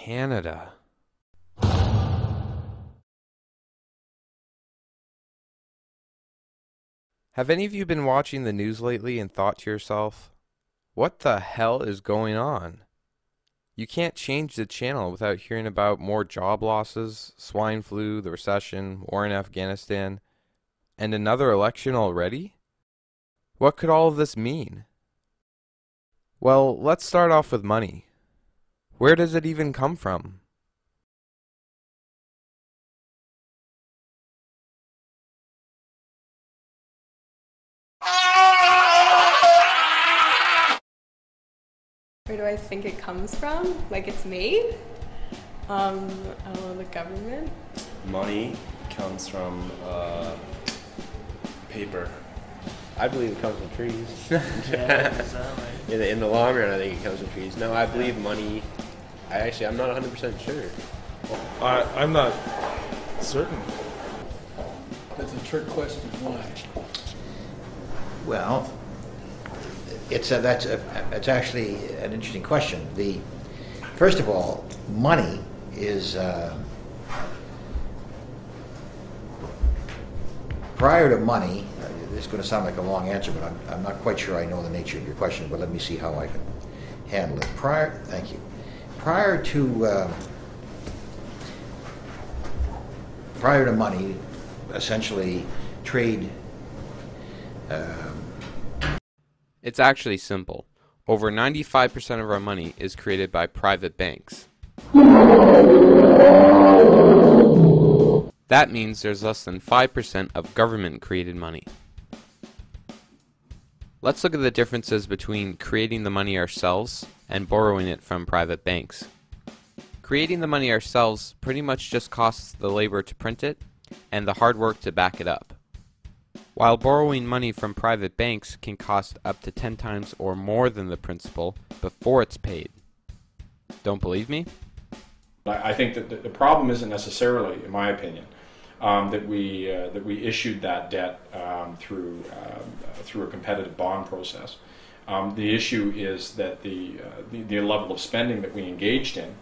Canada. Have any of you been watching the news lately and thought to yourself, what the hell is going on? You can't change the channel without hearing about more job losses, swine flu, the recession, war in Afghanistan, and another election already? What could all of this mean? Well, let's start off with money. Where does it even come from? Where do I think it comes from? Like it's made? I don't know, the government? Money comes from paper. I believe it comes from trees. Yeah, is that right? In the long run, I think it comes from trees. No, I believe money. I'm not 100% sure. I'm not certain. That's a trick question. Why? Well, it's actually an interesting question. First of all, money is prior to money. It's going to sound like a long answer, but I'm not quite sure I know the nature of your question. But let me see how I can handle it. Thank you. Prior to money, essentially trade. It's actually simple. Over 95% of our money is created by private banks. That means there's less than 5% of government-created money. Let's look at the differences between creating the money ourselves and borrowing it from private banks. Creating the money ourselves pretty much just costs the labor to print it and the hard work to back it up. While borrowing money from private banks can cost up to 10 times or more than the principal before it's paid. Don't believe me? I think that the problem isn't necessarily, in my opinion, that we issued that debt through a competitive bond process. The issue is that the level of spending that we engaged in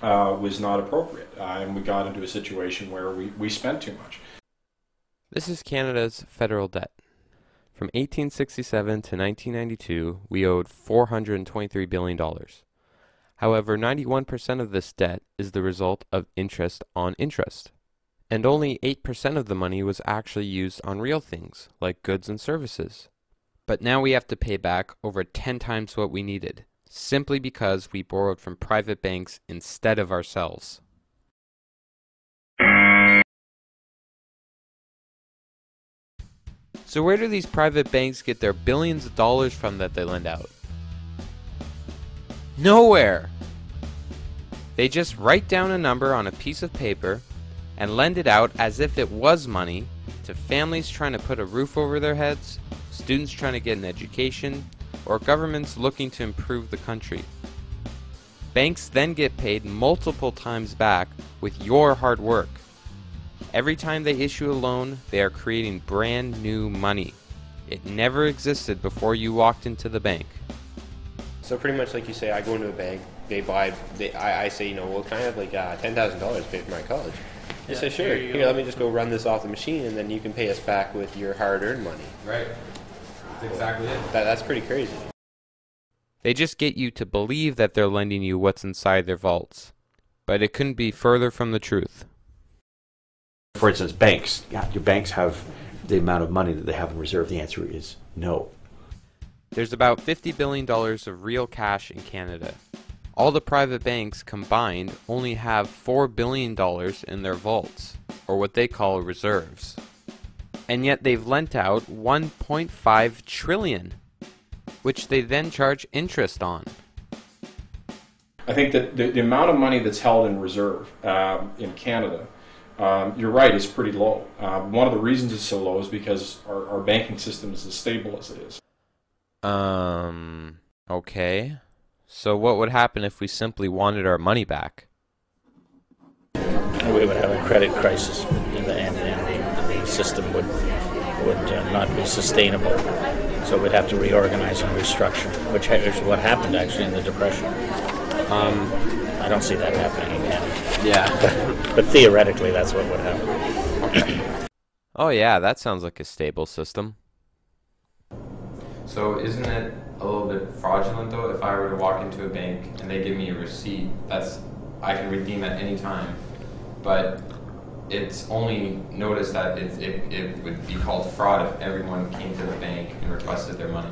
was not appropriate, and we got into a situation where we spent too much. This is Canada's federal debt. From 1867 to 1992, we owed $423 billion. However, 91% of this debt is the result of interest on interest. And only 8% of the money was actually used on real things, like goods and services. But now we have to pay back over 10 times what we needed, simply because we borrowed from private banks instead of ourselves. So where do these private banks get their billions of dollars from that they lend out? Nowhere! They just write down a number on a piece of paper and lend it out as if it was money to families trying to put a roof over their heads, students trying to get an education, or governments looking to improve the country. Banks then get paid multiple times back with your hard work. Every time they issue a loan, they are creating brand new money. It never existed before you walked into the bank. So pretty much like you say, I go into a bank, I say, well, kind of like $10,000 pay for my college. They say, sure, here, let me just go run this off the machine, and then you can pay us back with your hard-earned money. Right. That's exactly it. That's pretty crazy. They just get you to believe that they're lending you what's inside their vaults. But it couldn't be further from the truth. For instance, banks. Yeah, your banks have the amount of money that they have in reserve. The answer is no. There's about $50 billion of real cash in Canada. All the private banks combined only have $4 billion in their vaults, or what they call reserves. And yet they've lent out $1.5 trillion, which they then charge interest on. I think that the amount of money that's held in reserve in Canada, you're right, is pretty low. One of the reasons it's so low is because our banking system is as stable as it is. Okay. So what would happen if we simply wanted our money back? We would have a credit crisis, and the system would not be sustainable. So we'd have to reorganize and restructure, which is what happened actually in the Depression. I don't see that happening again. Yeah. But theoretically, that's what would happen. Okay. Oh yeah, that sounds like a stable system. So isn't it a little bit fraudulent though if I were to walk into a bank and they give me a receipt? I can redeem at any time, but it's only noticed that it would be called fraud if everyone came to the bank and requested their money.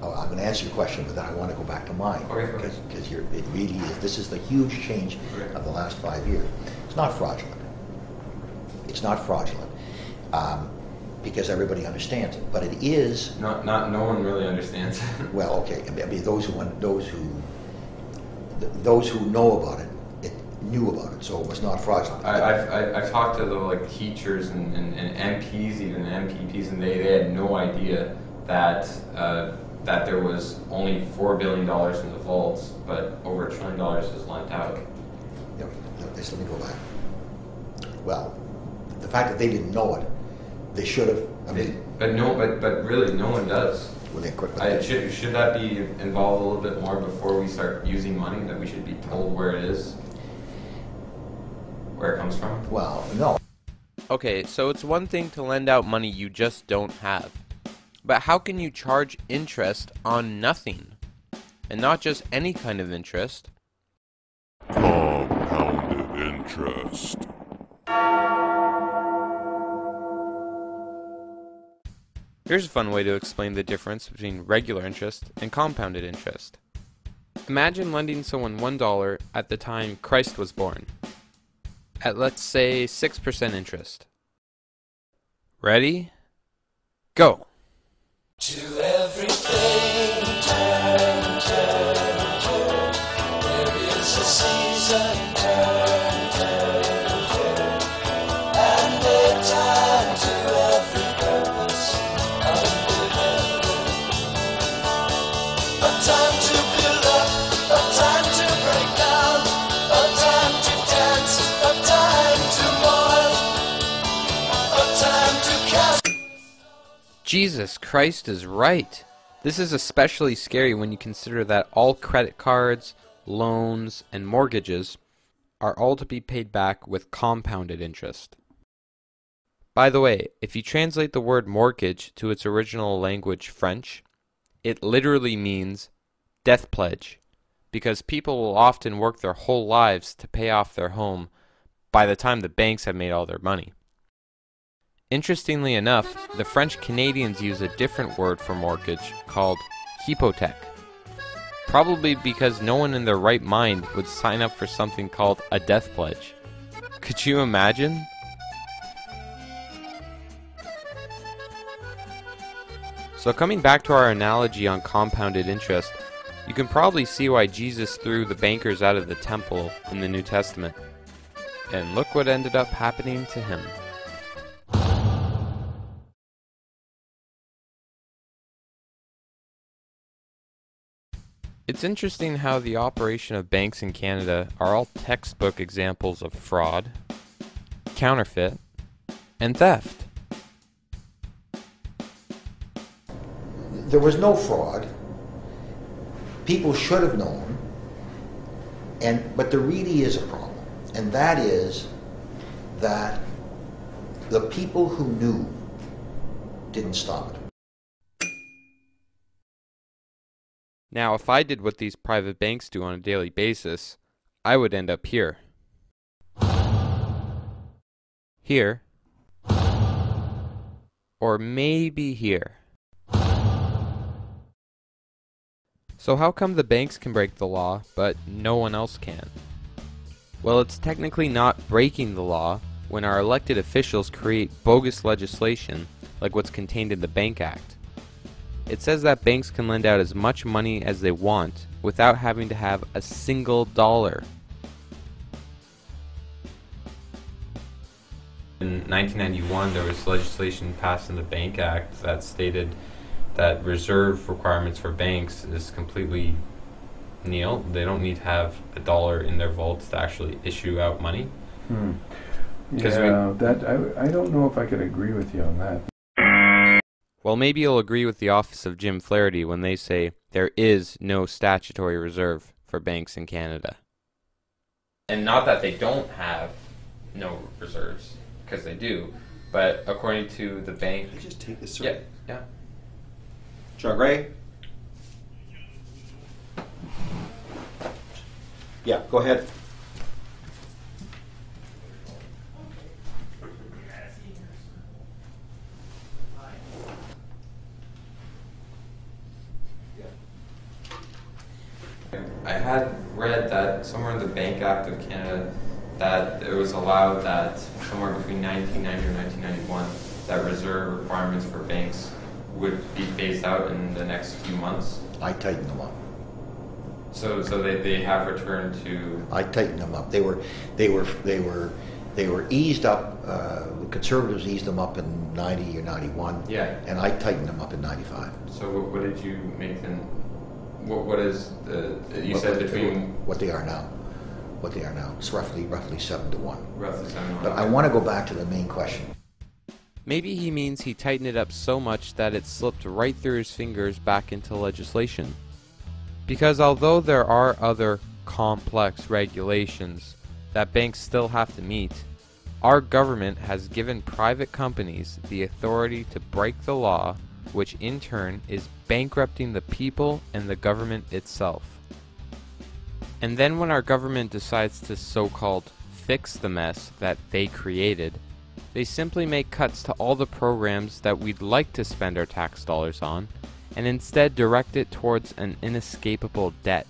Oh, I'm going to answer your question, but then I want to go back to mine. Okay. Because it really is. This is the huge change of the last 5 years. It's not fraudulent. It's not fraudulent because everybody understands it. But it is. No one really understands it. Well, okay. I mean, those who know about it, knew about it, so it was not fraudulent. I've talked to the teachers and MPs, even MPPs, and they had no idea that there was only $4 billion in the vaults, but over $1 trillion was lent out. Yeah, let me go back. Well, the fact that they didn't know it, they should have. But really, no one does. Well, should that be involved a little bit more before we start using money? That we should be told where it is, where it comes from? Well, no. Okay, so it's one thing to lend out money you just don't have. But how can you charge interest on nothing? And not just any kind of interest. Compounded interest. Here's a fun way to explain the difference between regular interest and compounded interest. Imagine lending someone $1 at the time Christ was born, at let's say 6% interest. Ready? Go! To everything, turn, turn, turn. There is a season, turn, turn, turn. And a time to every purpose under heaven. A time to build up, a time to break down, a time to dance, a time to mourn, a time to cast. Jesus Christ is right. This is especially scary when you consider that all credit cards, loans, and mortgages are all to be paid back with compounded interest. By the way, if you translate the word mortgage to its original language, French, it literally means death pledge, because people will often work their whole lives to pay off their home by the time the banks have made all their money. Interestingly enough, the French Canadians use a different word for mortgage called hypothèque, probably because no one in their right mind would sign up for something called a death pledge. Could you imagine? So coming back to our analogy on compounded interest, you can probably see why Jesus threw the bankers out of the temple in the New Testament. And look what ended up happening to him. It's interesting how the operation of banks in Canada are all textbook examples of fraud, counterfeit, and theft. There was no fraud. People should have known. But there really is a problem. And that is that the people who knew didn't stop it. Now, if I did what these private banks do on a daily basis, I would end up here. Here. Or maybe here. So how come the banks can break the law, but no one else can? Well, it's technically not breaking the law when our elected officials create bogus legislation like what's contained in the Bank Act. It says that banks can lend out as much money as they want without having to have a single dollar. In 1991, there was legislation passed in the Bank Act that stated that reserve requirements for banks is completely nil. They don't need to have a dollar in their vaults to actually issue out money. Yeah, I don't know if I could agree with you on that. Well, maybe you'll agree with the office of Jim Flaherty when they say there is no statutory reserve for banks in Canada. And not that they don't have no reserves, because they do, but according to the bank... Can I just take this, sir? Yeah, yeah. John Gray? Yeah, go ahead. I had read that somewhere in the Bank Act of Canada that it was allowed that somewhere between 1990 or 1991 that reserve requirements for banks would be phased out in the next few months. I tightened them up. So they have returned to... I tightened them up. They were eased up. Conservatives eased them up in 90 or 91. Yeah. And I tightened them up in 95. So what did you make them? What is the? You said between what they are now. What they are now. It's roughly 7 to 1. Roughly 7 to 1. But I want to go back to the main question. Maybe he means he tightened it up so much that it slipped right through his fingers back into legislation. Because although there are other complex regulations that banks still have to meet, our government has given private companies the authority to break the law, which in turn is bankrupting the people and the government itself. And then when our government decides to so-called fix the mess that they created, they simply make cuts to all the programs that we'd like to spend our tax dollars on, and instead direct it towards an inescapable debt.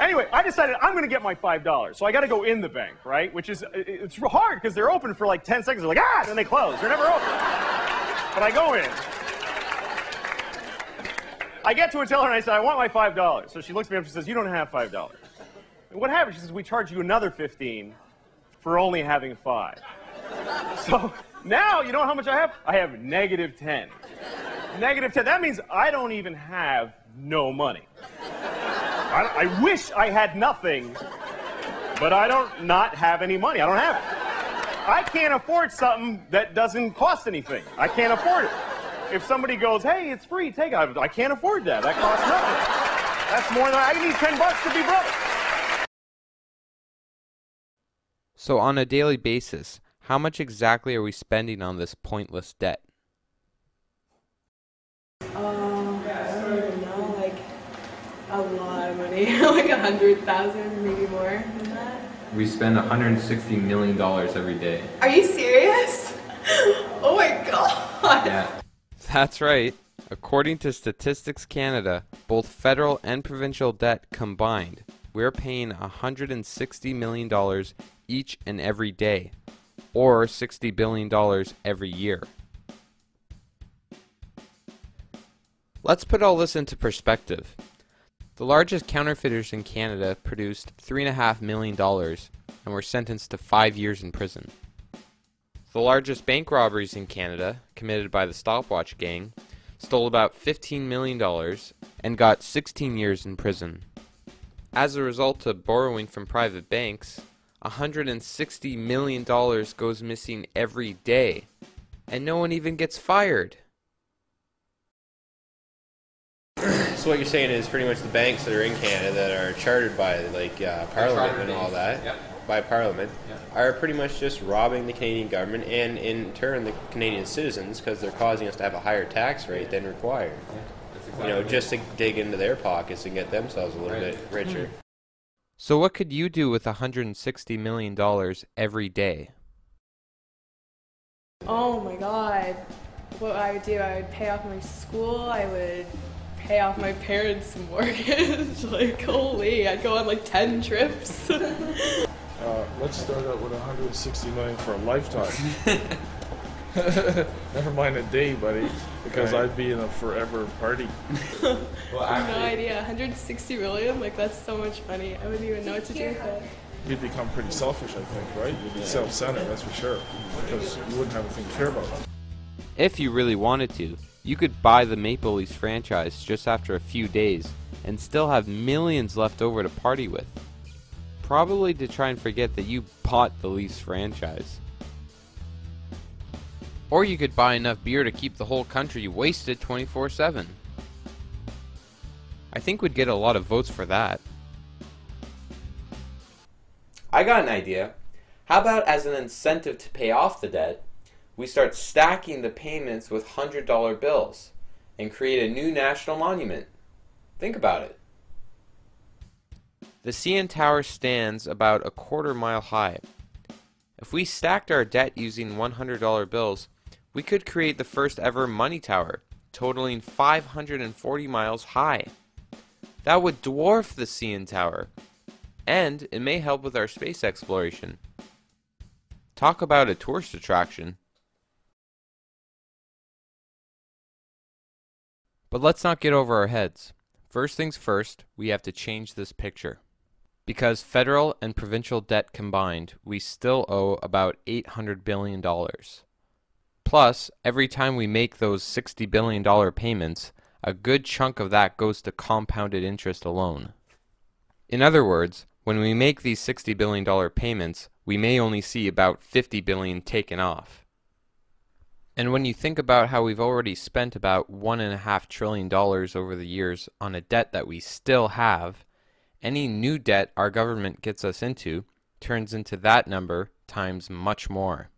Anyway, I decided I'm going to get my $5, so I got to go in the bank, right? Which is, it's hard because they're open for like 10 seconds. They're like, ah, and then they close. They're never open. But I go in. I get to a teller and I say, I want my $5. So she looks at me up and she says, you don't have $5. And what happened? She says, we charge you another $15 for only having 5. So now, you know how much I have? I have negative 10. Negative 10. That means I don't even have no money. I wish I had nothing, but I don't not have any money. I don't have it. I can't afford something that doesn't cost anything. I can't afford it. If somebody goes, hey, it's free, take it. I can't afford that. That costs nothing. That's more than I need $10 to be broke. So on a daily basis, how much exactly are we spending on this pointless debt? I don't even know, like a lot of money, like 100,000, maybe more than that. We spend $160 million every day. Are you serious? Oh my god. Yeah, that's right. According to Statistics Canada, both federal and provincial debt combined, we're paying $160 million each and every day, or $60 billion every year. Let's put all this into perspective. The largest counterfeiters in Canada produced $3.5 million and were sentenced to 5 years in prison. The largest bank robberies in Canada, committed by the Stopwatch Gang, stole about $15 million and got 16 years in prison. As a result of borrowing from private banks, $160 million goes missing every day, and no one even gets fired. So what you're saying is pretty much the banks that are in Canada that are chartered by like Parliament and all that, by Parliament, are pretty much just robbing the Canadian government and in turn the Canadian citizens because they're causing us to have a higher tax rate than required. You know, just to dig into their pockets and get themselves a little bit richer. So what could you do with $160 million every day? Oh my god. What I would do, I would pay off my school, I would pay off my parents' mortgage. Like, holy, I'd go on like 10 trips. Let's start out with $160 million for a lifetime. Never mind a day, buddy, because I'd be in a forever party. Well, I have no idea. 160 million? Like, that's so much money. I wouldn't even know what to do with it. You'd become pretty selfish, I think, right? You'd be self-centered, that's for sure, because you wouldn't have anything to care about. If you really wanted to, you could buy the Maple Leafs franchise just after a few days and still have millions left over to party with. Probably to try and forget that you bought the Leafs franchise. Or you could buy enough beer to keep the whole country wasted 24/7. I think we'd get a lot of votes for that. I got an idea. How about as an incentive to pay off the debt, we start stacking the payments with $100 bills and create a new national monument? Think about it. The CN Tower stands about a quarter-mile high. If we stacked our debt using $100 bills, we could create the first ever money tower, totaling 540 miles high. That would dwarf the CN Tower, and it may help with our space exploration. Talk about a tourist attraction. But let's not get over our heads. First things first, we have to change this picture. Because federal and provincial debt combined, we still owe about $800 billion. Plus, every time we make those $60 billion payments, a good chunk of that goes to compounded interest alone. In other words, when we make these $60 billion payments, we may only see about $50 billion taken off. And when you think about how we've already spent about $1.5 trillion over the years on a debt that we still have, any new debt our government gets us into turns into that number times much more.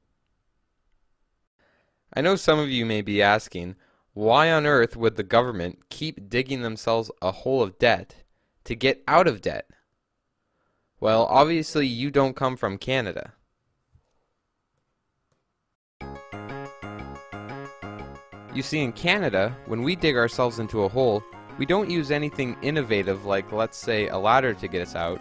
I know some of you may be asking, why on earth would the government keep digging themselves a hole of debt to get out of debt? Well, obviously you don't come from Canada. You see, in Canada, when we dig ourselves into a hole, we don't use anything innovative like, let's say, a ladder to get us out.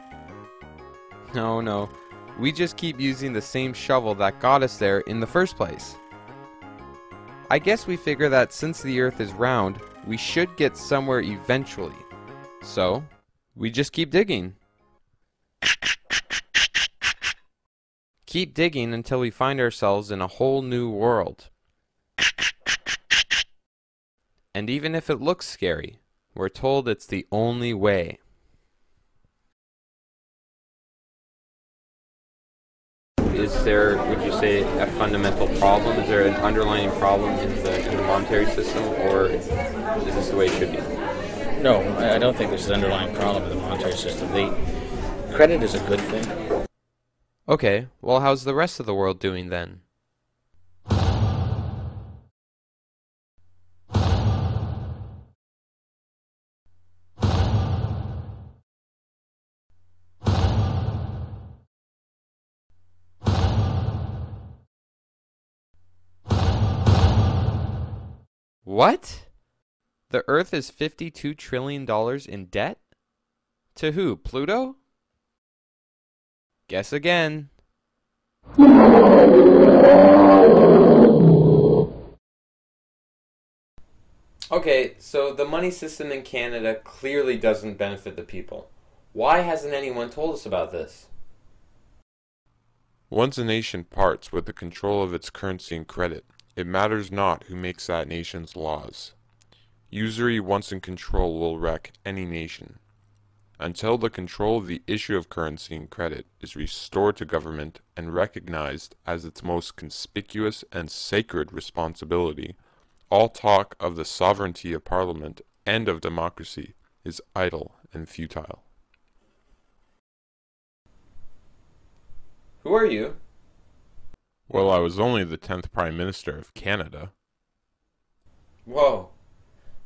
No, we just keep using the same shovel that got us there in the first place. I guess we figure that since the Earth is round, we should get somewhere eventually. So, we just keep digging. Keep digging until we find ourselves in a whole new world. And even if it looks scary, we're told it's the only way. Is there, would you say, a fundamental problem? Is there an underlying problem in the monetary system, or is this the way it should be? No, I don't think there's an underlying problem in the monetary system. The credit is a good thing. Okay, well, how's the rest of the world doing then? What? The Earth is $52 trillion in debt? To who? Pluto? Guess again. Okay, so the money system in Canada clearly doesn't benefit the people. Why hasn't anyone told us about this? Once a nation parts with the control of its currency and credit, it matters not who makes that nation's laws. Usury once in control will wreck any nation. Until the control of the issue of currency and credit is restored to government and recognized as its most conspicuous and sacred responsibility, all talk of the sovereignty of Parliament and of democracy is idle and futile. Who are you? Well, I was only the 10th Prime Minister of Canada. Whoa.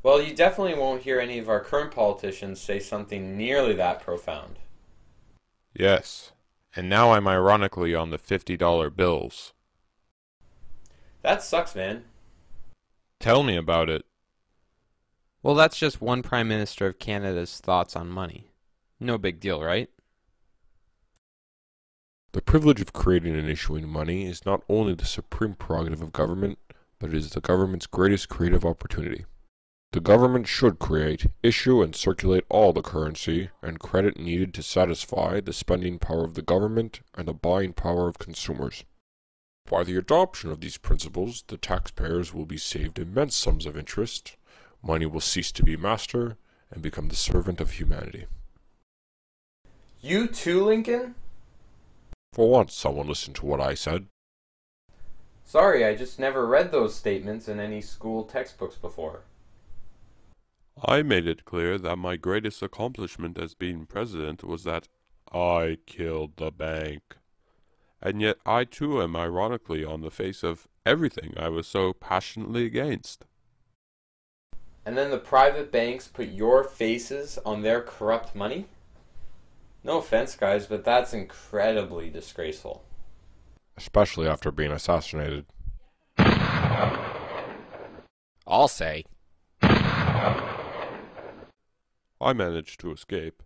Well, you definitely won't hear any of our current politicians say something nearly that profound. Yes, and now I'm ironically on the $50 bills. That sucks, man. Tell me about it. Well, that's just one Prime Minister of Canada's thoughts on money. No big deal, right? The privilege of creating and issuing money is not only the supreme prerogative of government, but it is the government's greatest creative opportunity. The government should create, issue, and circulate all the currency and credit needed to satisfy the spending power of the government and the buying power of consumers. By the adoption of these principles, the taxpayers will be saved immense sums of interest, money will cease to be master, and become the servant of humanity. You too, Lincoln? For once, someone listened to what I said. Sorry, I just never read those statements in any school textbooks before. I made it clear that my greatest accomplishment as being president was that I killed the bank. And yet I too am ironically on the face of everything I was so passionately against. And then the private banks put your faces on their corrupt money? No offense, guys, but that's incredibly disgraceful. Especially after being assassinated. I'll say. I managed to escape.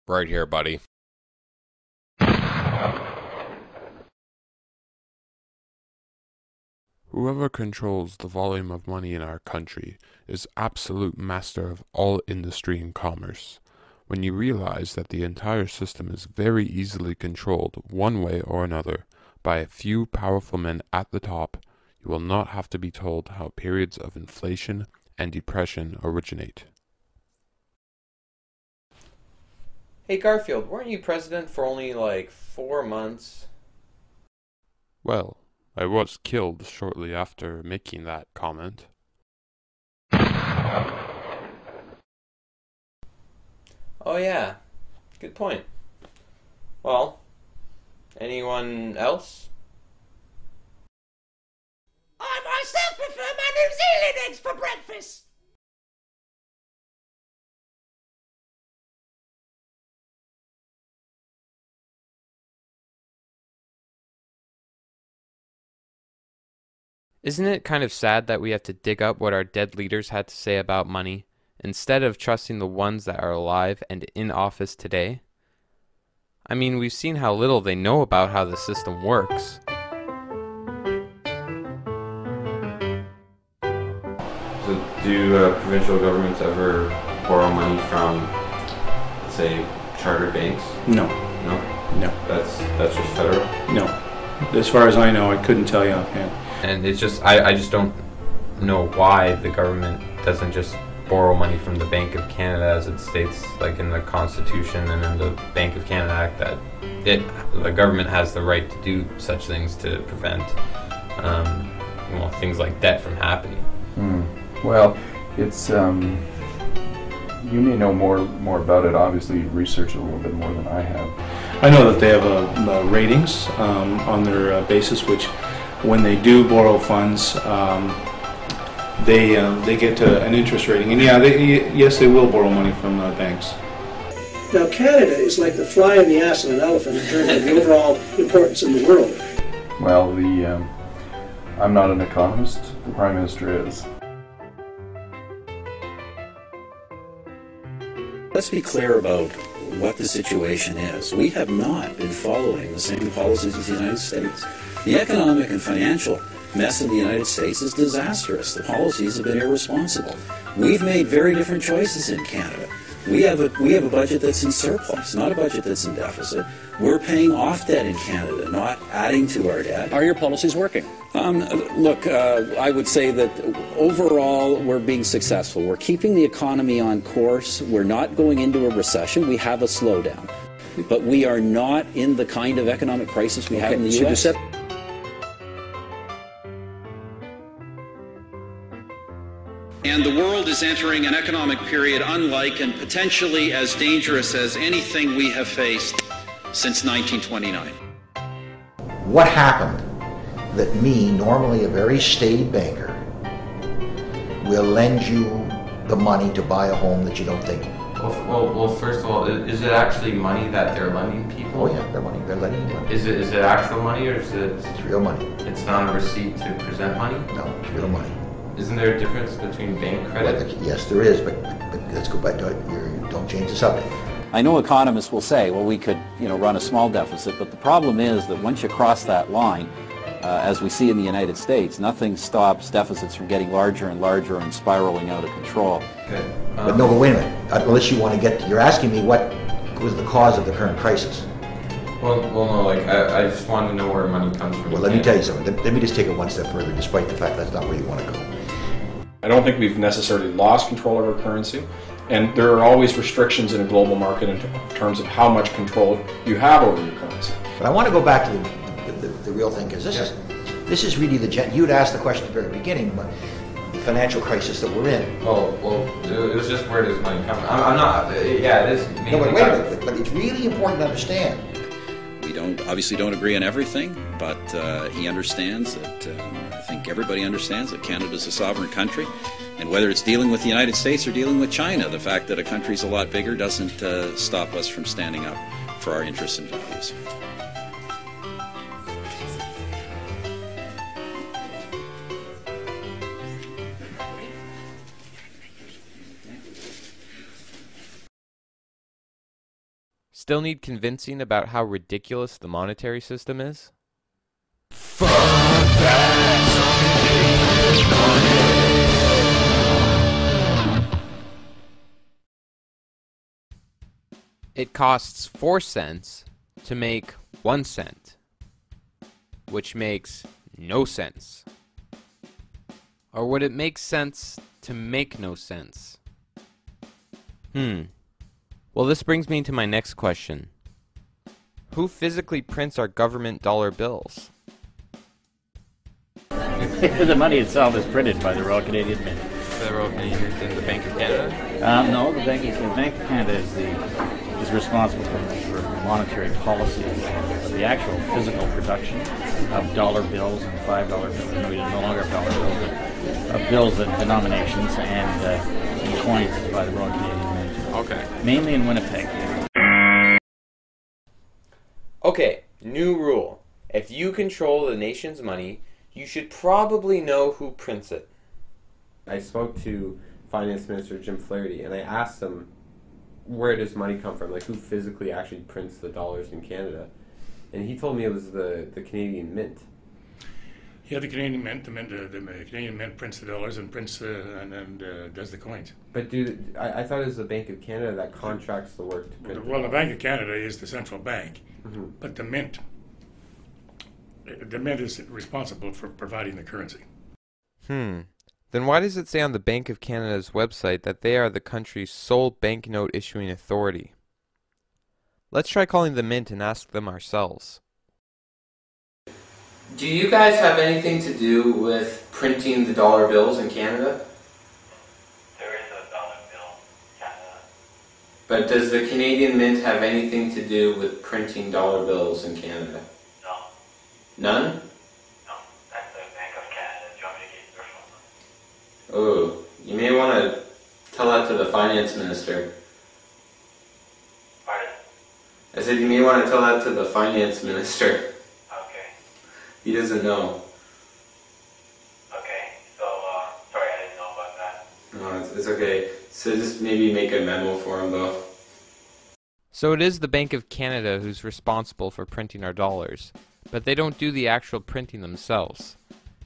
Right here, buddy. Whoever controls the volume of money in our country is absolute master of all industry and commerce. When you realize that the entire system is very easily controlled one way or another by a few powerful men at the top, you will not have to be told how periods of inflation and depression originate. Hey Garfield, weren't you president for only like 4 months? Well, I was killed shortly after making that comment. Oh yeah, good point. Well, anyone else? I myself prefer my New Zealand eggs for breakfast. Isn't it kind of sad that we have to dig up what our dead leaders had to say about money, instead of trusting the ones that are alive and in office today? I mean, we've seen how little they know about how the system works. So do provincial governments ever borrow money from, let's say, chartered banks? No. No? No. That's just federal? No. As far as I know, I couldn't tell you offhand. And it's just, I just don't know why the government doesn't just borrow money from the Bank of Canada, as it states like in the Constitution and in the Bank of Canada Act, that the government has the right to do such things to prevent things like debt from happening. Well, it's you may know more about it. Obviously, you've researched it a little bit more than I have. I know that they have ratings on their basis, which when they do borrow funds, they get an interest rating, and yes, they will borrow money from banks. Now, Canada is like the fly in the ass of an elephant in terms of the overall importance in the world. Well, I'm not an economist. The Prime Minister is. Let's be clear about what the situation is. We have not been following the same policies as the United States. The economic and financial mess in the United States is disastrous. The policies have been irresponsible. We've made very different choices in Canada. We have a budget that's in surplus, not a budget that's in deficit. We're paying off debt in Canada, not adding to our debt. Are your policies working? Look, I would say that overall we're being successful. We're keeping the economy on course. We're not going into a recession. We have a slowdown. But we are not in the kind of economic crisis we have in the U.S. And the world is entering an economic period unlike and potentially as dangerous as anything we have faced since 1929. What happened that me, normally a very staid banker, will lend you the money to buy a home that you don't think? Well, first of all, is it actually money that they're lending people? Oh yeah, they're lending you money. Is it actual money, or is it? It's real money. It's not a receipt to present money? No, it's real money. Isn't there a difference between bank credit? Well, yes, there is, but let's go back to it. Don't change the subject. I know economists will say, well, we could, run a small deficit, but the problem is that once you cross that line, as we see in the United States, nothing stops deficits from getting larger and larger and spiraling out of control. Okay. But wait a minute. Unless you want to you're asking me what was the cause of the current crisis. Well, no, I just want to know where money comes from. Well, let me tell you something. Let me just take it one step further, despite the fact that's not where you want to go. I don't think we've necessarily lost control of our currency, and there are always restrictions in a global market in terms of how much control you have over your currency. But I want to go back to the real thing, because this is really you'd asked the question at the very beginning, but the financial crisis that we're in. Well, it was just where does money come from? I'm not, yeah, it is. No, but wait a minute, but it's really important to understand. We obviously don't agree on everything, but he understands that, I think everybody understands that Canada is a sovereign country, and whether it's dealing with the United States or dealing with China, the fact that a country's a lot bigger doesn't stop us from standing up for our interests and values. Still need convincing about how ridiculous the monetary system is? It costs 4 cents to make 1 cent, which makes no sense. Or would it make sense to make no sense? Well, this brings me to my next question. Who physically prints our government dollar bills? The money itself is printed by the Royal Canadian Mint. The Royal Canadian Mint and the Bank of Canada? No, the Bank of Canada is responsible for monetary policy, but the actual physical production of dollar bills and $5 bills, no longer dollar bills, but of bills and denominations and coins by the Royal Canadian Mint. Okay. Mainly in Winnipeg. Okay, new rule. If you control the nation's money, you should probably know who prints it. I spoke to Finance Minister Jim Flaherty, and I asked him, where does money come from? Like, who physically actually prints the dollars in Canada? And he told me it was the Canadian Mint. Yeah, the Canadian Mint. The Canadian Mint prints the dollars and prints and does the coins. But I thought it was the Bank of Canada that contracts the work to print. Well, the Bank of Canada is the central bank, but the Mint is responsible for providing the currency. Then why does it say on the Bank of Canada's website that they are the country's sole banknote issuing authority? Let's try calling the Mint and ask them ourselves. Do you guys have anything to do with printing the dollar bills in Canada? There is a dollar bill in Canada. But does the Canadian Mint have anything to do with printing dollar bills in Canada? No. None? No. That's the Bank of Canada. Do you want me to get your phone number? Oh, you may want to tell that to the Finance Minister. Pardon? I said you may want to tell that to the Finance Minister. Okay. He doesn't know. Okay. So, sorry, I didn't know about that. No, it's okay. So just maybe make a memo for him, though. So it is the Bank of Canada who's responsible for printing our dollars, but they don't do the actual printing themselves.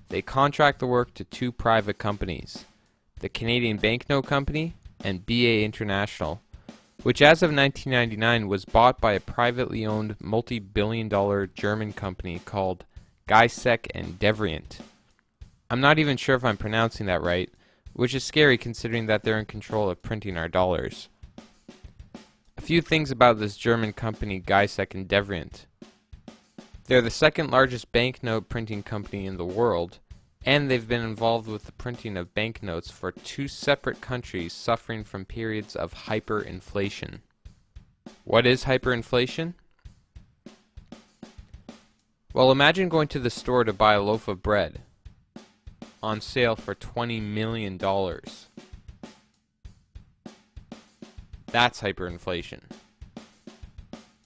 They contract the work to 2 private companies, the Canadian Banknote Company and BA International, which as of 1999 was bought by a privately owned multi-billion-dollar German company called Geisek and Devrient. I'm not even sure if I'm pronouncing that right, which is scary considering that they're in control of printing our dollars. A few things about this German company Geisek and Devrient. They're the second largest banknote printing company in the world, and they've been involved with the printing of banknotes for 2 separate countries suffering from periods of hyperinflation. What is hyperinflation? Well, imagine going to the store to buy a loaf of bread, on sale for $20 million. That's hyperinflation.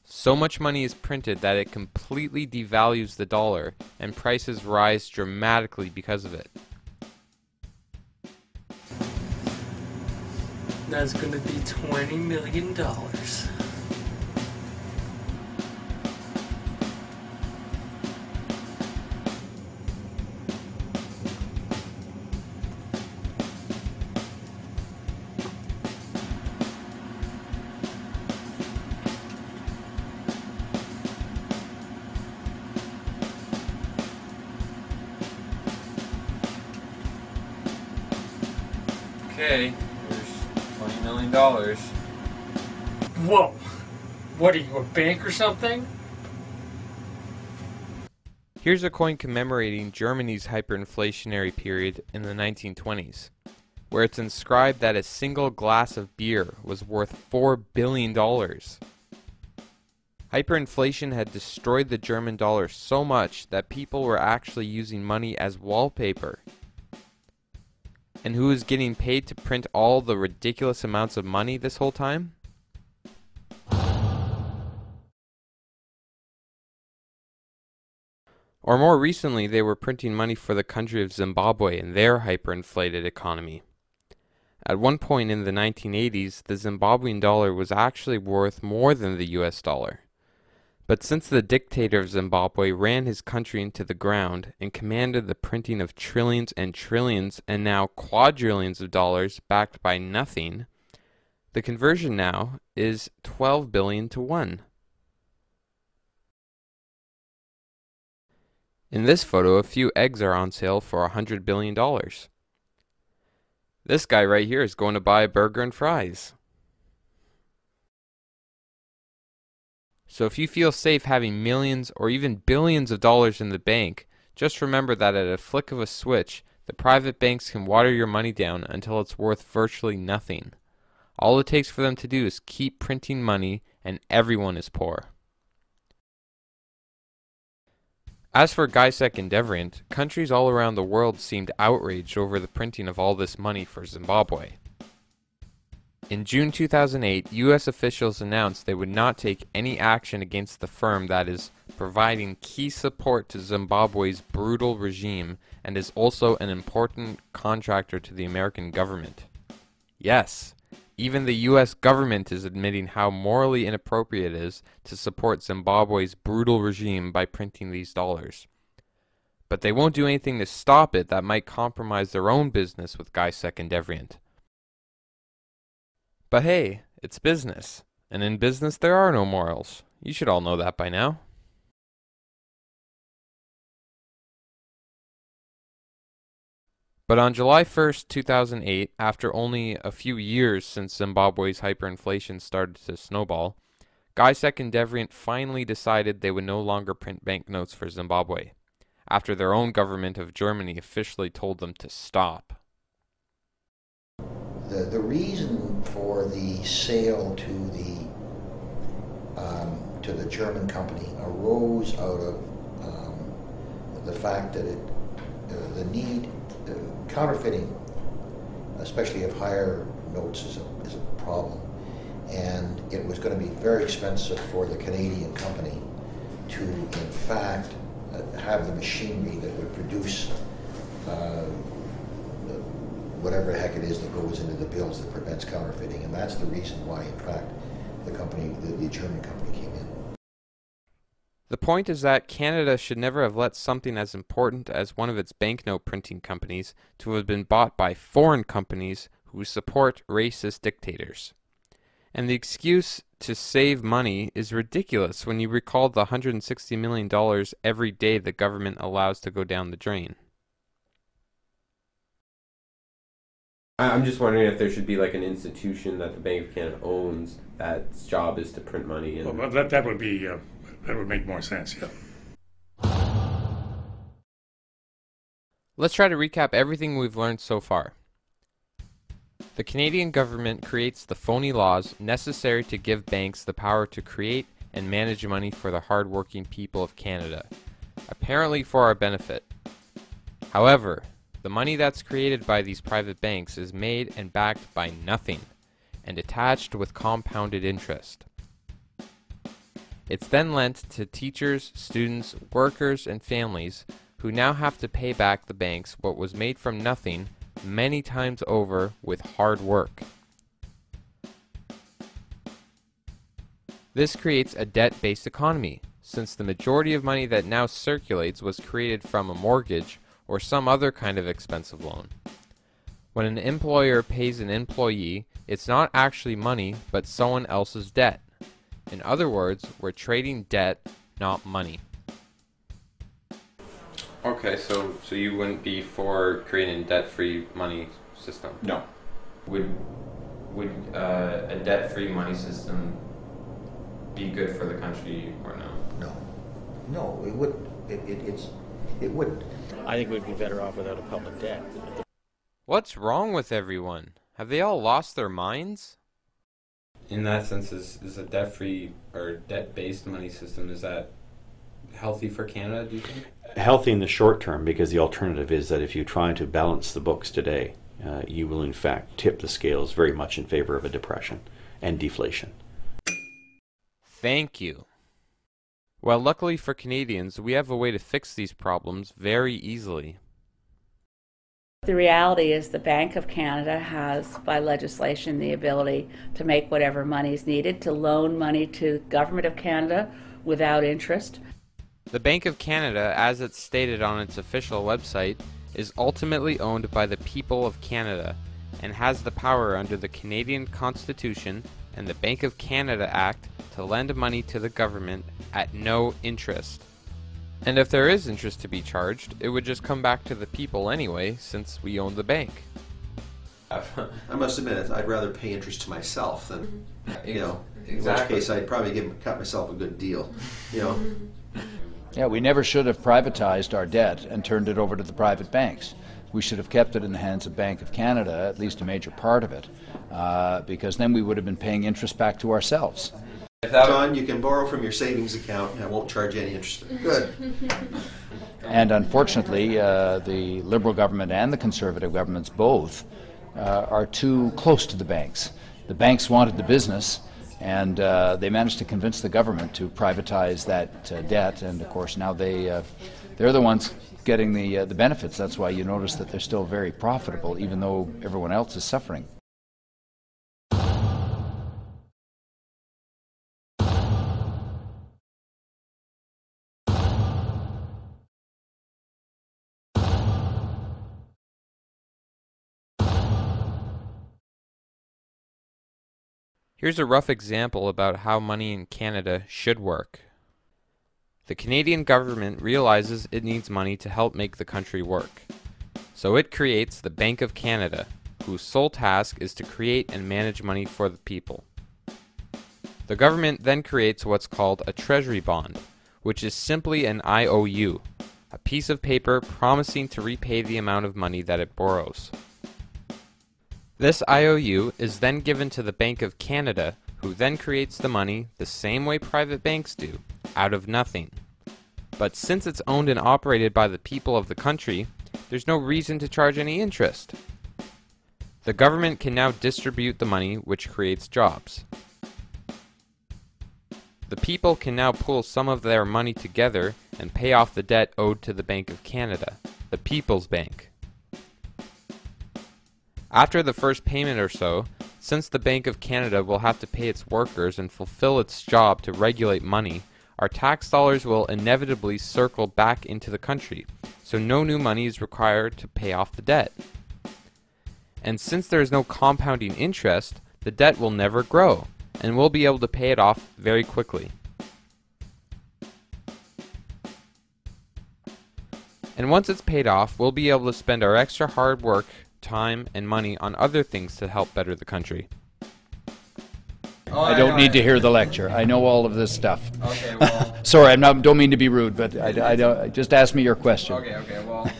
So much money is printed that it completely devalues the dollar, and prices rise dramatically because of it. That's gonna be $20 million. Okay, there's $20 million. Whoa! What are you, a bank or something? Here's a coin commemorating Germany's hyperinflationary period in the 1920s, where it's inscribed that a single glass of beer was worth $4 billion. Hyperinflation had destroyed the German dollar so much that people were actually using money as wallpaper. And who was getting paid to print all the ridiculous amounts of money this whole time? Or more recently, they were printing money for the country of Zimbabwe and their hyperinflated economy. At one point in the 1980s, the Zimbabwean dollar was actually worth more than the US dollar. But since the dictator of Zimbabwe ran his country into the ground and commanded the printing of trillions and trillions and now quadrillions of dollars backed by nothing, the conversion now is 12 billion to 1. In this photo, a few eggs are on sale for $100 billion. This guy right here is going to buy a burger and fries. So if you feel safe having millions or even billions of dollars in the bank, just remember that at a flick of a switch, the private banks can water your money down until it's worth virtually nothing. All it takes for them to do is keep printing money and everyone is poor. As for GISEC and Devrient, countries all around the world seemed outraged over the printing of all this money for Zimbabwe. In June 2008, U.S. officials announced they would not take any action against the firm that is providing key support to Zimbabwe's brutal regime and is also an important contractor to the American government. Yes, even the U.S. government is admitting how morally inappropriate it is to support Zimbabwe's brutal regime by printing these dollars. But they won't do anything to stop it that might compromise their own business with GISEC and Devrient. But hey, it's business, and in business there are no morals. You should all know that by now. But on July 1st, 2008, after only a few years since Zimbabwe's hyperinflation started to snowball, GISEC and Devrient finally decided they would no longer print banknotes for Zimbabwe, after their own government of Germany officially told them to stop. The reason for the sale to the German company arose out of the fact that the need counterfeiting, especially of higher notes, is a problem, and it was going to be very expensive for the Canadian company to, in fact, have the machinery that would produce whatever the heck it is that goes into the bills that prevents counterfeiting, and that's the reason why, in fact, the German company came in. The point is that Canada should never have let something as important as one of its banknote printing companies to have been bought by foreign companies who support racist dictators. And the excuse to save money is ridiculous when you recall the $160 million every day the government allows to go down the drain. I'm just wondering if there should be like an institution that the Bank of Canada owns that's job is to print money. And well, that would be that would make more sense, yeah. Let's try to recap everything we've learned so far. The Canadian government creates the phony laws necessary to give banks the power to create and manage money for the hard-working people of Canada, apparently for our benefit. However, the money that's created by these private banks is made and backed by nothing, and attached with compounded interest. It's then lent to teachers, students, workers, and families who now have to pay back the banks what was made from nothing many times over with hard work. This creates a debt-based economy, since the majority of money that now circulates was created from a mortgage or some other kind of expensive loan. When an employer pays an employee, it's not actually money, but someone else's debt. In other words, we're trading debt, not money. Okay, so you wouldn't be for creating a debt-free money system? No. Would a debt-free money system be good for the country or no? No, it wouldn't. It wouldn't. I think we'd be better off without a public debt. What's wrong with everyone? Have they all lost their minds? In that sense, is a debt-free or debt-based money system, is that healthy for Canada, do you think? Healthy in the short term, because the alternative is that if you try to balance the books today, you will in fact tip the scales very much in favor of a depression and deflation. Thank you. Well, luckily for Canadians, we have a way to fix these problems very easily. The reality is the Bank of Canada has, by legislation, the ability to make whatever money is needed, to loan money to the Government of Canada without interest. The Bank of Canada, as it's stated on its official website, is ultimately owned by the people of Canada and has the power under the Canadian Constitution and the Bank of Canada Act to lend money to the government at no interest. And if there is interest to be charged, it would just come back to the people anyway, since we own the bank. I must admit, I'd rather pay interest to myself than, in which case I'd probably cut myself a good deal, Yeah, we never should have privatized our debt and turned it over to the private banks. We should have kept it in the hands of Bank of Canada, at least a major part of it, because then we would have been paying interest back to ourselves. John, you can borrow from your savings account and I won't charge you any interest. Good. And unfortunately, the Liberal government and the Conservative governments both are too close to the banks. The banks wanted the business, and they managed to convince the government to privatize that debt, and of course now they're the ones getting the benefits. That's why you notice that they're still very profitable, even though everyone else is suffering. Here's a rough example about how money in Canada should work. The Canadian government realizes it needs money to help make the country work. So it creates the Bank of Canada, whose sole task is to create and manage money for the people. The government then creates what's called a treasury bond, which is simply an IOU, a piece of paper promising to repay the amount of money that it borrows. This IOU is then given to the Bank of Canada, who then creates the money the same way private banks do, out of nothing. But since it's owned and operated by the people of the country, there's no reason to charge any interest. The government can now distribute the money, which creates jobs. The people can now pool some of their money together and pay off the debt owed to the Bank of Canada, the People's Bank. After the first payment or so, since the Bank of Canada will have to pay its workers and fulfill its job to regulate money, our tax dollars will inevitably circle back into the country, so no new money is required to pay off the debt. And since there is no compounding interest, the debt will never grow, and we'll be able to pay it off very quickly. And once it's paid off, we'll be able to spend our extra hard work, time, and money on other things to help better the country. I don't need to hear the lecture. I know all of this stuff. Okay, well... Sorry, don't mean to be rude, but I don't. Just ask me your question. Okay, well...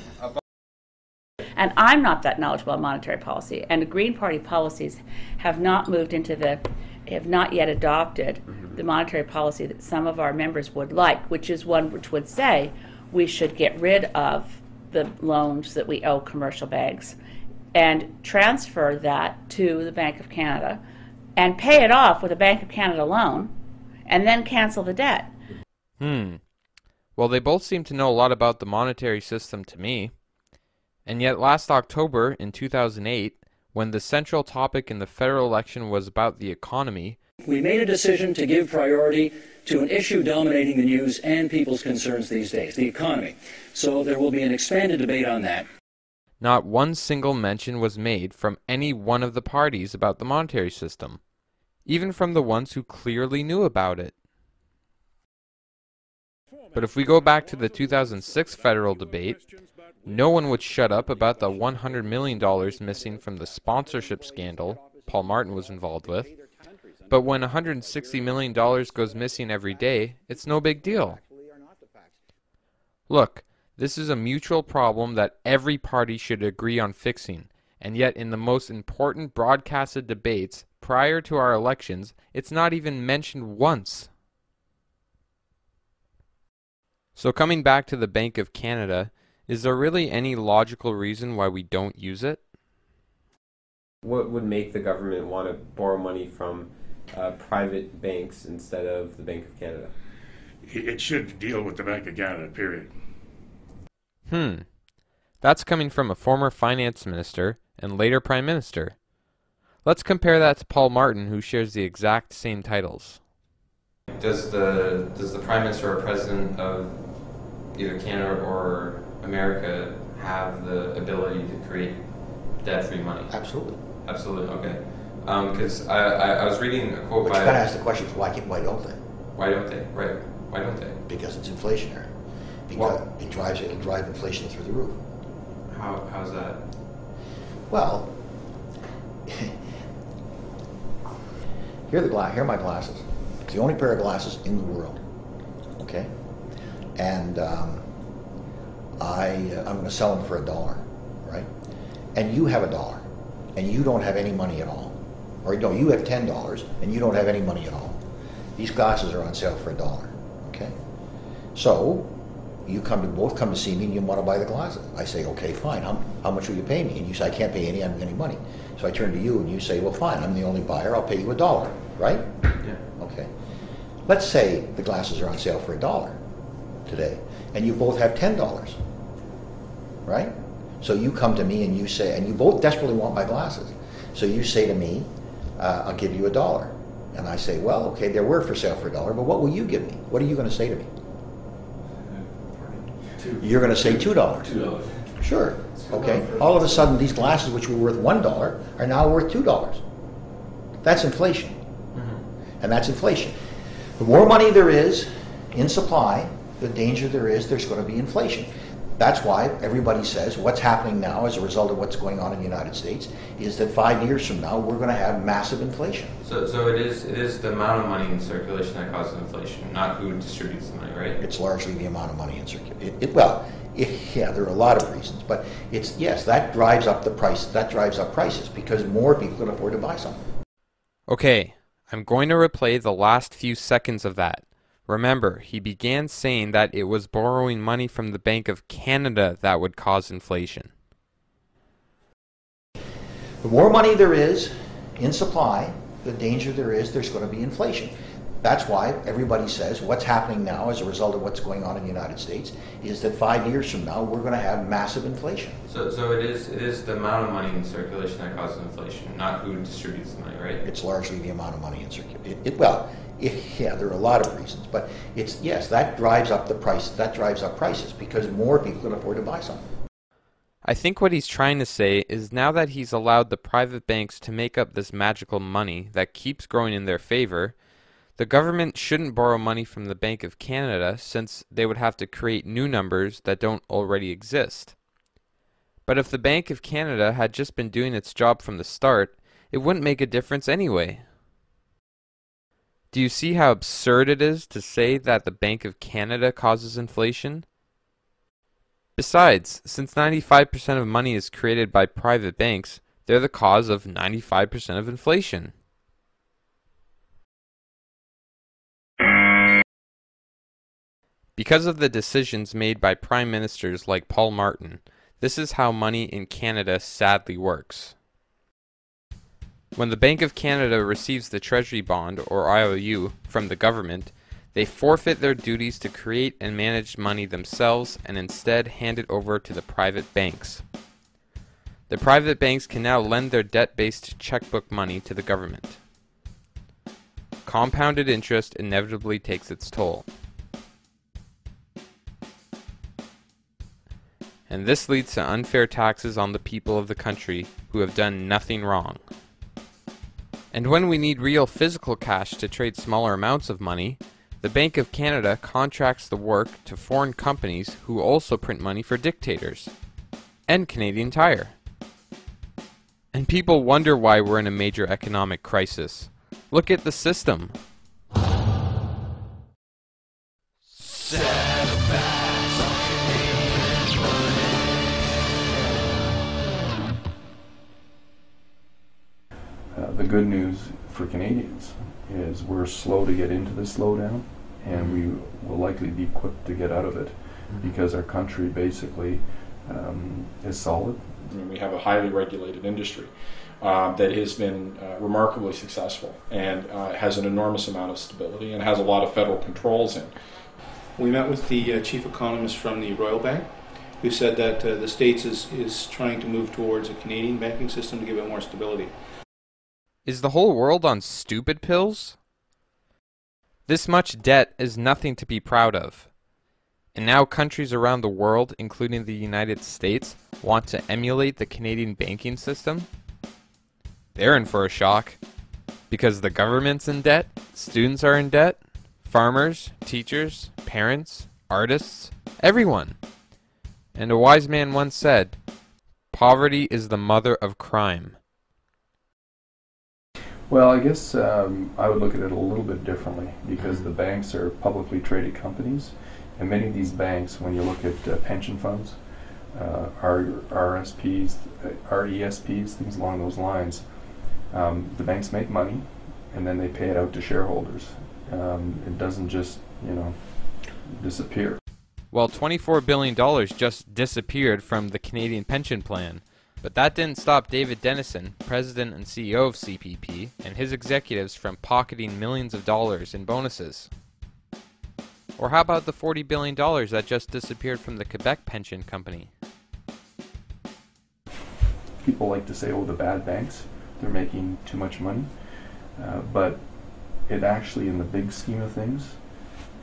And I'm not that knowledgeable on monetary policy, and the Green Party policies have not have not yet adopted the monetary policy that some of our members would like, which is one which would say we should get rid of the loans that we owe commercial banks and transfer that to the Bank of Canada and pay it off with a Bank of Canada loan and then cancel the debt. Well, they both seem to know a lot about the monetary system to me. And yet last October in 2008, when the central topic in the federal election was about the economy, we made a decision to give priority to an issue dominating the news and people's concerns these days, the economy. So there will be an expanded debate on that. Not one single mention was made from any one of the parties about the monetary system, even from the ones who clearly knew about it. But if we go back to the 2006 federal debate, no one would shut up about the $100 million missing from the sponsorship scandal Paul Martin was involved with. But when $160 million goes missing every day, it's no big deal. Look, this is a mutual problem that every party should agree on fixing, and yet in the most important broadcasted debates prior to our elections, it's not even mentioned once. So coming back to the Bank of Canada, is there really any logical reason why we don't use it? What would make the government want to borrow money from private banks instead of the Bank of Canada? It should deal with the Bank of Canada, period. That's coming from a former finance minister and later prime minister. Let's compare that to Paul Martin, who shares the exact same titles. Does the prime minister or president of either Canada or America have the ability to create debt-free money? Absolutely. Absolutely. Okay. Because I was reading a quote by. You gotta ask the question: why don't they? Why don't they? Right. Why don't they? Because it's inflationary. Because it'll drive inflation through the roof. How's that? Well, here are my glasses. It's the only pair of glasses in the world. Okay, and I'm going to sell them for $1, right? And you have $1, and you don't have any money at all, or no, you have $10 and you don't have any money at all. These glasses are on sale for $1. Okay, so you both come to see me and you want to buy the glasses. I say, okay, fine. How much will you pay me? And you say, I can't pay any. I haven't got any money. So I turn to you and you say, well, fine. I'm the only buyer. I'll pay you $1. Right? Yeah. Okay. Let's say the glasses are on sale for $1 today, and you both have $10. Right? So you come to me and you say, and you both desperately want my glasses. So you say to me, I'll give you $1. And I say, well, okay, they were for sale for $1, but what will you give me? What are you going to say to me? You're going to say $2. $2. Sure. Okay. All of a sudden, these glasses, which were worth $1, are now worth $2. That's inflation. And that's inflation. The more money there is in supply, the danger there's going to be inflation. That's why everybody says what's happening now as a result of what's going on in the United States is that 5 years from now we're going to have massive inflation. So it is the amount of money in circulation that causes inflation, not who distributes the money, right? It's largely the amount of money in circulation. Yeah, there are a lot of reasons, but that drives up the price. That drives up prices because more people can afford to buy something. Okay, I'm going to replay the last few seconds of that. Remember, he began saying that it was borrowing money from the Bank of Canada that would cause inflation. The more money there is in supply, the danger there's going to be inflation. That's why everybody says what's happening now as a result of what's going on in the United States is that 5 years from now we're going to have massive inflation. So it is the amount of money in circulation that causes inflation, not who distributes the money, right? It's largely the amount of money in circulation. Yeah, there are a lot of reasons, but that drives up the price. That drives up prices because more people can afford to buy something. I think what he's trying to say is now that he's allowed the private banks to make up this magical money that keeps growing in their favor, the government shouldn't borrow money from the Bank of Canada since they would have to create new numbers that don't already exist. But if the Bank of Canada had just been doing its job from the start, it wouldn't make a difference anyway. Do you see how absurd it is to say that the Bank of Canada causes inflation? Besides, since 95% of money is created by private banks, they're the cause of 95% of inflation. Because of the decisions made by prime ministers like Paul Martin, this is how money in Canada sadly works. When the Bank of Canada receives the Treasury Bond, or IOU, from the government, they forfeit their duties to create and manage money themselves and instead hand it over to the private banks. The private banks can now lend their debt-based checkbook money to the government. Compounded interest inevitably takes its toll. And this leads to unfair taxes on the people of the country who have done nothing wrong. And when we need real physical cash to trade smaller amounts of money, the Bank of Canada contracts the work to foreign companies who also print money for dictators. And Canadian Tire. And people wonder why we're in a major economic crisis. Look at the system. Saddlebags on good news for Canadians is we're slow to get into this slowdown, and we will likely be quick to get out of it because our country basically is solid. I mean, we have a highly regulated industry that has been remarkably successful and has an enormous amount of stability and has a lot of federal controls in. We met with the chief economist from the Royal Bank, who said that the States is trying to move towards a Canadian banking system to give it more stability. Is the whole world on stupid pills? This much debt is nothing to be proud of. And now countries around the world, including the United States, want to emulate the Canadian banking system? They're in for a shock. Because the government's in debt, students are in debt, farmers, teachers, parents, artists, everyone. And a wise man once said, "Poverty is the mother of crime." Well, I guess I would look at it a little bit differently because the banks are publicly traded companies, and many of these banks, when you look at pension funds, RSPs, RESPs, things along those lines, the banks make money and then they pay it out to shareholders. It doesn't just, disappear. Well, $24 billion just disappeared from the Canadian pension plan. But that didn't stop David Denison, president and CEO of CPP, and his executives from pocketing millions of dollars in bonuses. Or how about the $40 billion that just disappeared from the Quebec pension company? People like to say, oh, the bad banks, they're making too much money. But it actually, in the big scheme of things,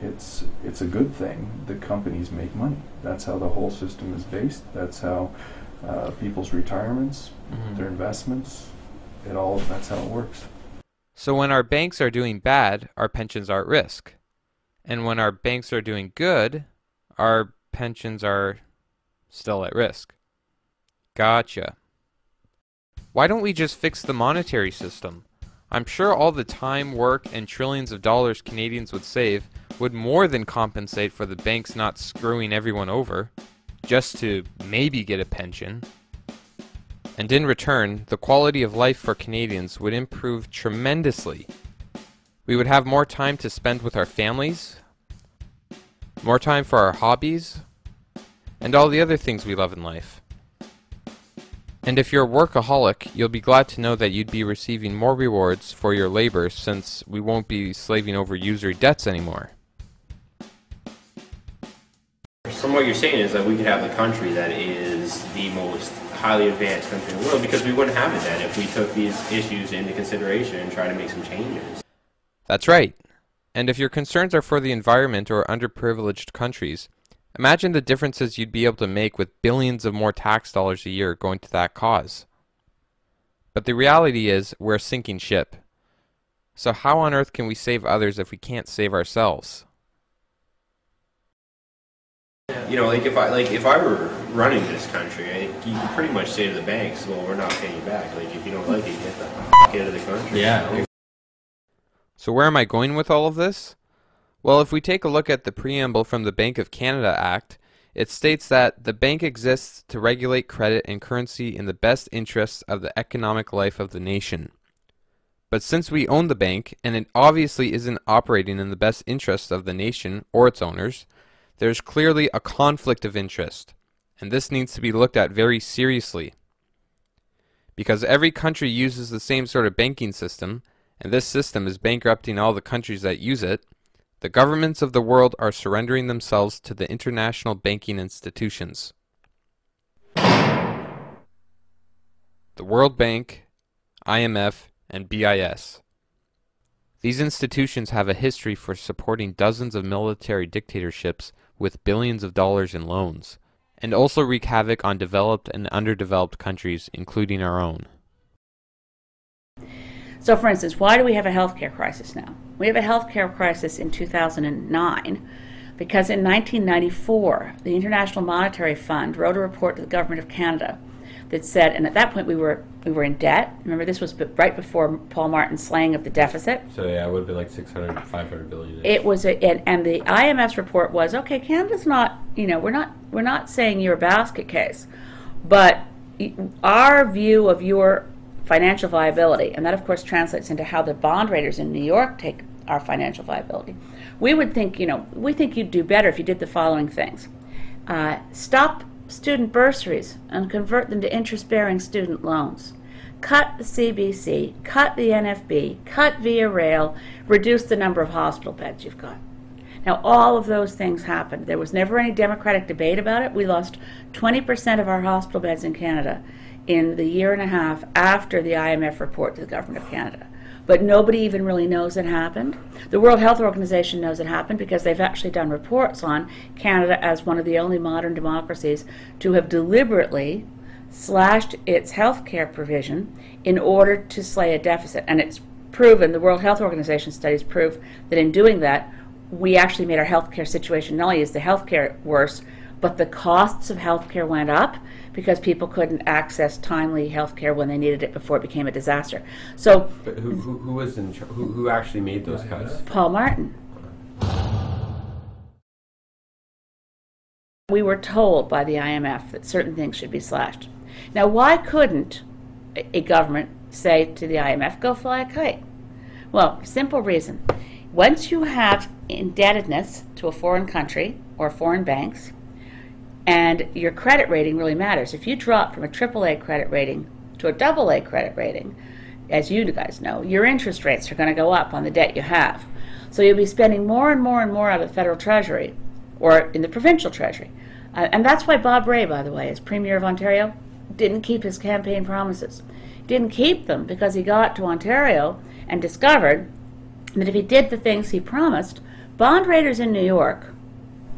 it's a good thing that companies make money. That's how the whole system is based. That's how people's retirements, their investments, that's how it works. So when our banks are doing bad, our pensions are at risk. And when our banks are doing good, our pensions are still at risk. Gotcha. Why don't we just fix the monetary system? I'm sure all the time, work, and trillions of dollars Canadians would save would more than compensate for the banks not screwing everyone over, just to maybe get a pension. And in return, the quality of life for Canadians would improve tremendously. We would have more time to spend with our families, more time for our hobbies, and all the other things we love in life. And if you're a workaholic, you'll be glad to know that you'd be receiving more rewards for your labor since we won't be slaving over usury debts anymore. From what you're saying is that we could have a country that is the most highly advanced country in the world because we wouldn't have it then if we took these issues into consideration and tried to make some changes. That's right. And if your concerns are for the environment or underprivileged countries, imagine the differences you'd be able to make with billions of more tax dollars a year going to that cause. But the reality is, we're a sinking ship. So how on earth can we save others if we can't save ourselves? If I were running this country, you can pretty much say to the banks, well, we're not paying you back. If you don't like it, get the f*** out of the country. Yeah. So where am I going with all of this? Well, if we take a look at the preamble from the Bank of Canada Act, it states that the bank exists to regulate credit and currency in the best interests of the economic life of the nation. But since we own the bank, and it obviously isn't operating in the best interests of the nation or its owners, there's clearly a conflict of interest, and this needs to be looked at very seriously. Because every country uses the same sort of banking system, and this system is bankrupting all the countries that use it, the governments of the world are surrendering themselves to the international banking institutions. The World Bank, IMF, and BIS. These institutions have a history for supporting dozens of military dictatorships with billions of dollars in loans, and also wreak havoc on developed and underdeveloped countries, including our own. So for instance, why do we have a healthcare crisis now? We have a healthcare crisis in 2009 because in 1994, the International Monetary Fund wrote a report to the Government of Canada that said, and at that point we were in debt. Remember, this was right before Paul Martin's slaying of the deficit. So yeah, it would be like 600, 500 billion. It was, and the IMF's report was, okay, Canada's not, we're not saying you're a basket case, but our view of your financial viability, and that of course translates into how the bond raters in New York take our financial viability, we would think, we think you'd do better if you did the following things. Stop student bursaries and convert them to interest-bearing student loans. Cut the CBC, cut the NFB, cut Via Rail, reduce the number of hospital beds you've got. Now, all of those things happened. There was never any democratic debate about it. We lost 20% of our hospital beds in Canada in the year and a half after the IMF report to the Government of Canada. But nobody even really knows it happened. The World Health Organization knows it happened because they've actually done reports on Canada as one of the only modern democracies to have deliberately slashed its health care provision in order to slay a deficit. And it's proven, the World Health Organization studies prove that in doing that, we actually made our health care situation, not only is the health care worse, but the costs of health care went up because people couldn't access timely health care when they needed it before it became a disaster. So, but who was in who actually made those cuts? Paul Martin. We were told by the IMF that certain things should be slashed. Now, why couldn't a government say to the IMF, go fly a kite? Well, simple reason. Once you have indebtedness to a foreign country or foreign banks, and your credit rating really matters. If you drop from a AAA credit rating to a AA credit rating, as you guys know, your interest rates are going to go up on the debt you have. So you'll be spending more and more and more out of the federal treasury or in the provincial treasury. And that's why Bob Rae, by the way, as Premier of Ontario, didn't keep his campaign promises. He didn't keep them because he got to Ontario and discovered that if he did the things he promised, bond raters in New York,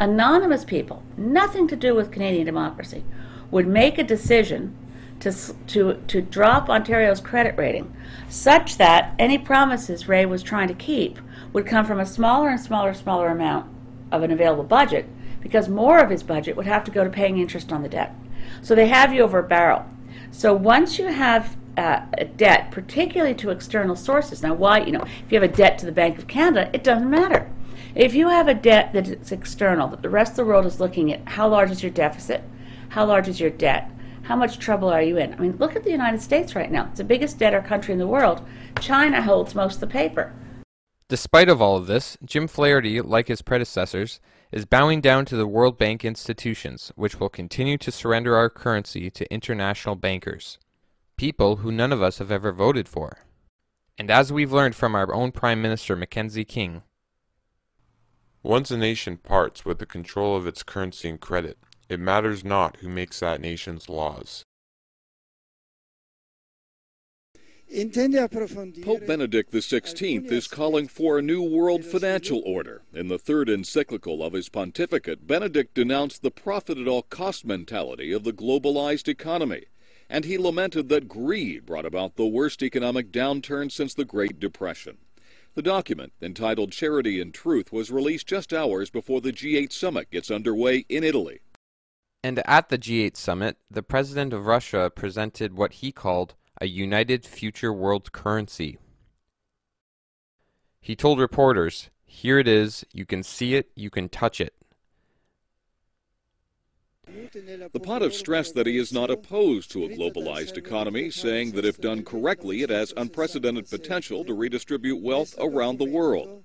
anonymous people, nothing to do with Canadian democracy, would make a decision to drop Ontario's credit rating such that any promises Rae was trying to keep would come from a smaller and smaller amount of an available budget, because more of his budget would have to go to paying interest on the debt. So they have you over a barrel. So once you have a debt, particularly to external sources, now why, if you have a debt to the Bank of Canada, it doesn't matter. If you have a debt that is external, that the rest of the world is looking at, how large is your deficit? How large is your debt? How much trouble are you in? I mean, look at the United States right now. It's the biggest debtor country in the world. China holds most of the paper. Despite of all of this, Jim Flaherty, like his predecessors, is bowing down to the World Bank institutions, which will continue to surrender our currency to international bankers, people who none of us have ever voted for. And as we've learned from our own Prime Minister Mackenzie King, once a nation parts with the control of its currency and credit, it matters not who makes that nation's laws. Pope Benedict XVI is calling for a new world financial order. In the third encyclical of his pontificate, Benedict denounced the profit-at-all-cost mentality of the globalized economy, and he lamented that greed brought about the worst economic downturn since the Great Depression. The document, entitled Charity and Truth, was released just hours before the G8 summit gets underway in Italy. And at the G8 summit, the president of Russia presented what he called a united future world currency. He told reporters, "Here it is, you can see it, you can touch it." The Pontiff stressed that he is not opposed to a globalized economy, saying that if done correctly, it has unprecedented potential to redistribute wealth around the world.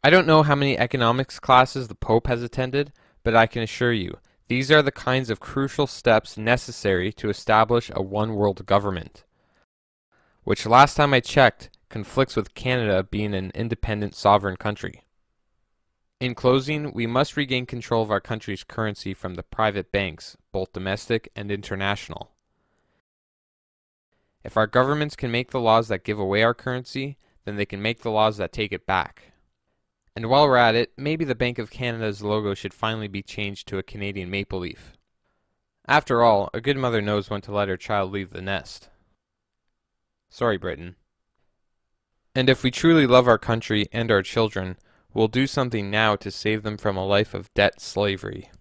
I don't know how many economics classes the Pope has attended, but I can assure you, these are the kinds of crucial steps necessary to establish a one-world government, which last time I checked conflicts with Canada being an independent sovereign country. In closing, we must regain control of our country's currency from the private banks, both domestic and international. If our governments can make the laws that give away our currency, then they can make the laws that take it back. And while we're at it, maybe the Bank of Canada's logo should finally be changed to a Canadian maple leaf. After all, a good mother knows when to let her child leave the nest. Sorry, Britain. And if we truly love our country and our children, we'll do something now to save them from a life of debt slavery.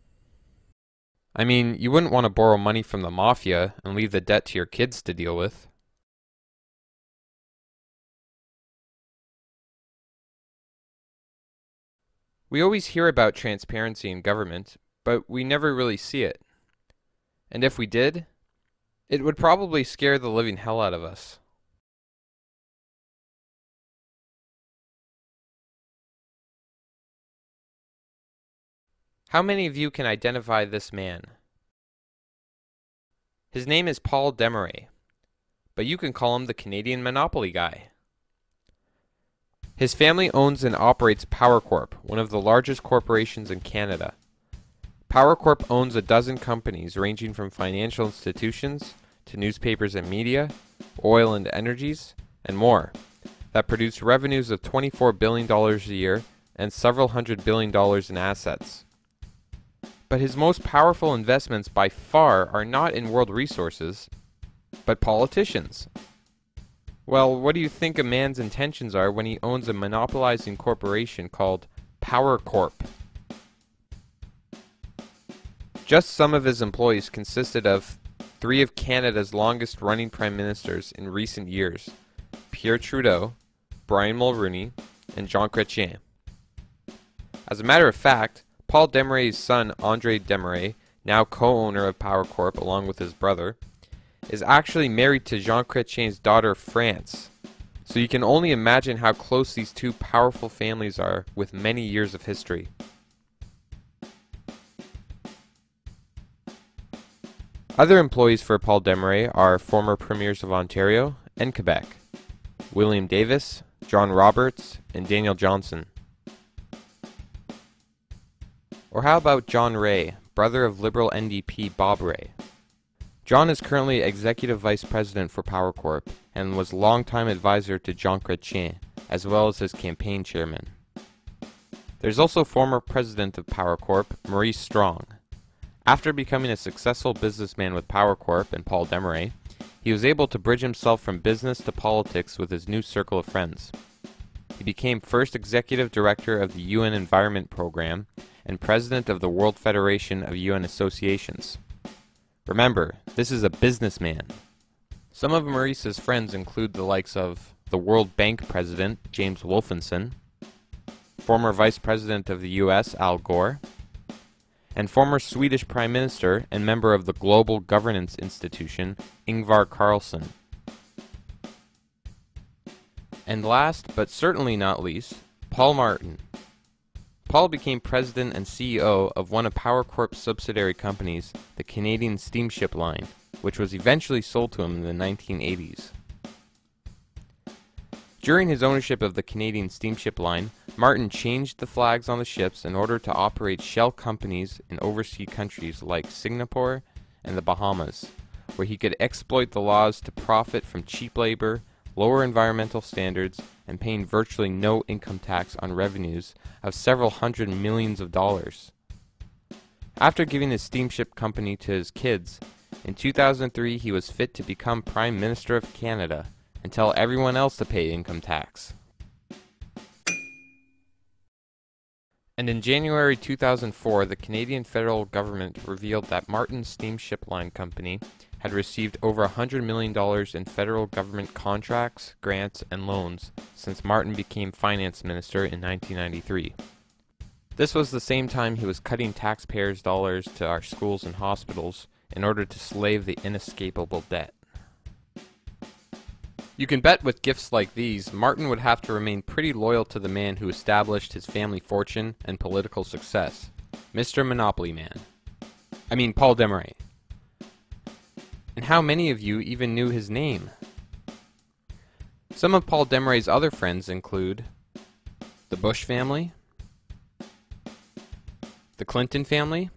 I mean, you wouldn't want to borrow money from the mafia and leave the debt to your kids to deal with. We always hear about transparency in government, but we never really see it. And if we did, It would probably scare the living hell out of us. How many of you can identify this man? His name is Paul Desmarais, but you can call him the Canadian Monopoly Guy. His family owns and operates Power Corp, one of the largest corporations in Canada. Power Corp owns a dozen companies ranging from financial institutions to newspapers and media, oil and energies, and more, that produce revenues of $24 billion a year and several $100 billion in assets. But his most powerful investments by far are not in world resources, but politicians. Well, what do you think a man's intentions are when he owns a monopolizing corporation called Power Corp? Just some of his employees consisted of three of Canada's longest running prime ministers in recent years: Pierre Trudeau, Brian Mulroney, and Jean Chrétien. As a matter of fact, Paul Desmarais' son, Andre Desmarais, now co-owner of Power Corp along with his brother, is actually married to Jean Chrétien's daughter, France. So you can only imagine how close these two powerful families are with many years of history. Other employees for Paul Desmarais are former premiers of Ontario and Quebec: William Davis, John Roberts, and Daniel Johnson. Or how about John Ray, brother of Liberal NDP Bob Ray? John is currently Executive Vice President for Power Corp and was longtime advisor to Jean Chrétien, as well as his campaign chairman. There's also former President of Power Corp, Maurice Strong. After becoming a successful businessman with Power Corp and Paul Desmarais, he was able to bridge himself from business to politics with his new circle of friends. He became first Executive Director of the UN Environment Program and President of the World Federation of UN Associations. Remember, this is a businessman. Some of Maurice's friends include the likes of the World Bank President, James Wolfensohn, former Vice President of the US, Al Gore, and former Swedish Prime Minister and member of the Global Governance Institution, Ingvar Carlsson. And last, but certainly not least, Paul Martin. Paul became president and CEO of one of Power Corp's subsidiary companies, the Canadian Steamship Line, which was eventually sold to him in the 1980s. During his ownership of the Canadian Steamship Line, Martin changed the flags on the ships in order to operate shell companies in overseas countries like Singapore and the Bahamas, where he could exploit the laws to profit from cheap labor, lower environmental standards, and paying virtually no income tax on revenues of several hundred millions of dollars. After giving his steamship company to his kids, in 2003 he was fit to become Prime Minister of Canada and tell everyone else to pay income tax. And in January 2004, the Canadian federal government revealed that Martin's Steamship Line Company had received over $100 million in federal government contracts, grants, and loans since Martin became Finance Minister in 1993. This was the same time he was cutting taxpayers' dollars to our schools and hospitals in order to slave the inescapable debt. You can bet with gifts like these, Martin would have to remain pretty loyal to the man who established his family fortune and political success, Mr. Monopoly Man. I mean, Paul Desmarais. And how many of you even knew his name? Some of Paul Desmarais' other friends include the Bush family, the Clinton family,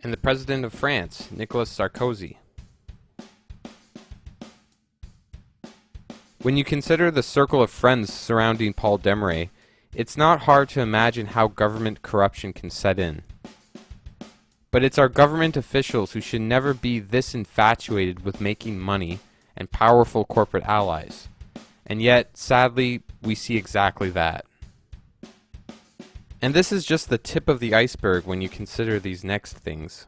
and the President of France, Nicolas Sarkozy. When you consider the circle of friends surrounding Paul Desmarais, it's not hard to imagine how government corruption can set in. But it's our government officials who should never be this infatuated with making money and powerful corporate allies. And yet, sadly, we see exactly that. And this is just the tip of the iceberg when you consider these next things.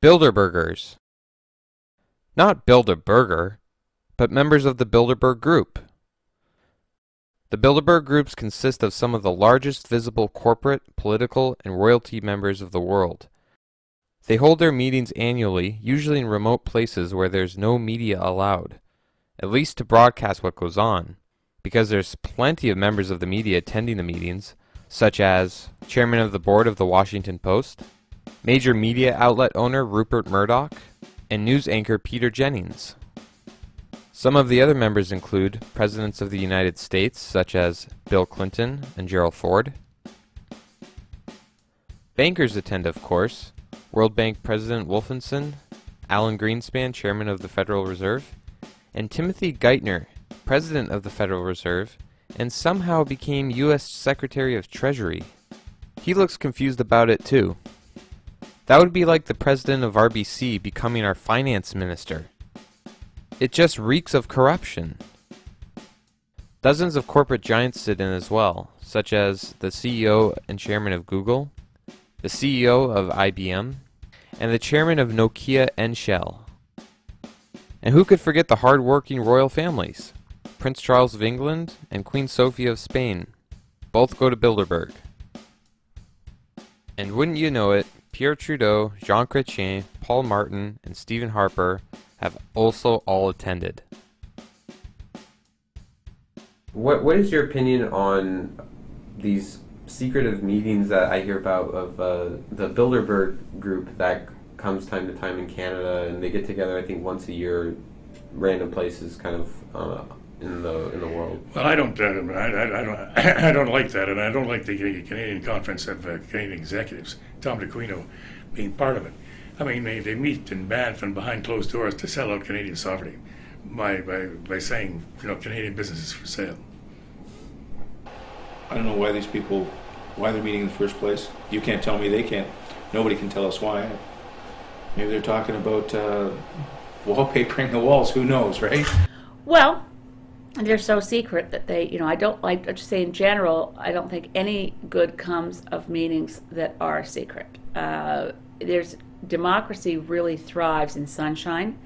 Bilderbergers. Not Build-A-Burger, but members of the Bilderberg Group. The Bilderberg Groups consist of some of the largest visible corporate, political, and royalty members of the world. They hold their meetings annually, usually in remote places where there's no media allowed, at least to broadcast what goes on, because there's plenty of members of the media attending the meetings, such as Chairman of the Board of the Washington Post, major media outlet owner Rupert Murdoch, and news anchor Peter Jennings. Some of the other members include Presidents of the United States, such as Bill Clinton and Gerald Ford. Bankers attend, of course, World Bank President Wolfensohn, Alan Greenspan, Chairman of the Federal Reserve, and Timothy Geithner, President of the Federal Reserve, and somehow became U.S. Secretary of Treasury. He looks confused about it too. That would be like the President of RBC becoming our Finance Minister. It just reeks of corruption. Dozens of corporate giants sit in as well, such as the CEO and Chairman of Google, the CEO of IBM, and the Chairman of Nokia and Shell. And who could forget the hard-working royal families? Prince Charles of England and Queen Sophia of Spain. Both go to Bilderberg. And wouldn't you know it, Pierre Trudeau, Jean Chrétien, Paul Martin, and Stephen Harper have also all attended. What is your opinion on these secretive meetings that I hear about of the Bilderberg group that comes time to time in Canada, and they get together I think once a year, random places kind of in the world? Well, I don't I don't like that, and I don't like the Canadian Conference of Canadian Executives, Tom DeQuino being part of it. I mean, they meet in Banff and behind closed doors to sell out Canadian sovereignty by saying, Canadian business is for sale. I don't know why these people, why they're meeting in the first place. You can't tell me, they can't. Nobody can tell us why. Maybe they're talking about wallpapering the walls. Who knows, right? Well, they're so secret that they, I don't like to say in general, I don't think any good comes of meetings that are secret. Democracy really thrives in sunshine,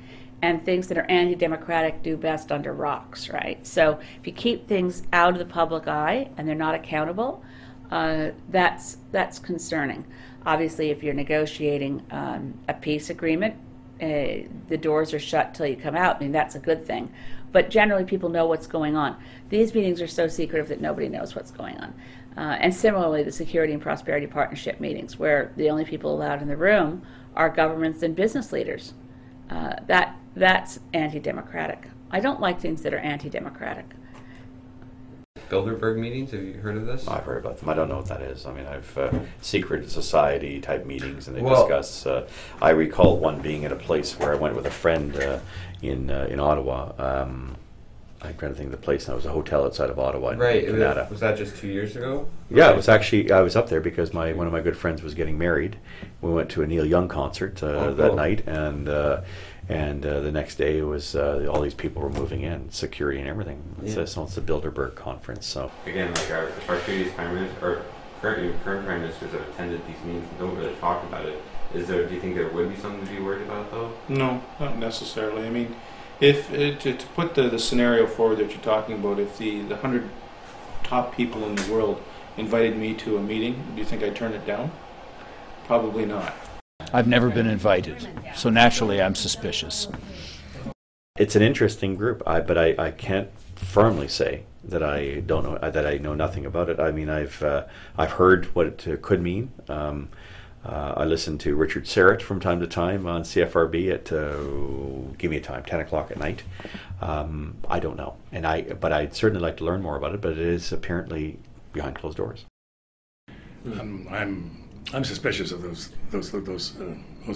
and things that are anti-democratic do best under rocks, right? So if you keep things out of the public eye and they're not accountable, that's concerning. Obviously, if you're negotiating a peace agreement, the doors are shut till you come out. I mean, that's a good thing. But generally, people know what's going on. These meetings are so secretive that nobody knows what's going on. And similarly, the Security and Prosperity Partnership meetings, where the only people allowed in the room are governments and business leaders. That's anti-democratic. I don't like things that are anti-democratic. Bilderberg meetings, have you heard of this? I've heard about them. I don't know what that is. I mean, I've secret society type meetings, and they discuss. I recall one being at a place where I went with a friend in Ottawa. I'm trying to think of the place now. It was a hotel outside of Ottawa. Right. Was that just 2 years ago? Yeah, it was actually. I was up there because one of my good friends was getting married. We went to a Neil Young concert that night, and the next day it was all these people were moving in, security and everything. So it's the Bilderberg conference. So again, like our previous prime ministers or current prime ministers have attended these meetings and don't really talk about it. Do you think there would be something to be worried about though? No, not necessarily. I mean, if to put the scenario forward that you're talking about, if the 100 top people in the world invited me to a meeting, do you think I'd turn it down? Probably not. I've never been invited, so naturally I'm suspicious. It's an interesting group, but I can't firmly say that I don't know that I know nothing about it. I mean, I've heard what it could mean. I listen to Richard Serrett from time to time on CFRB at give me a time, 10 o'clock at night. I don't know, but I'd certainly like to learn more about it. But it is apparently behind closed doors. I'm suspicious of those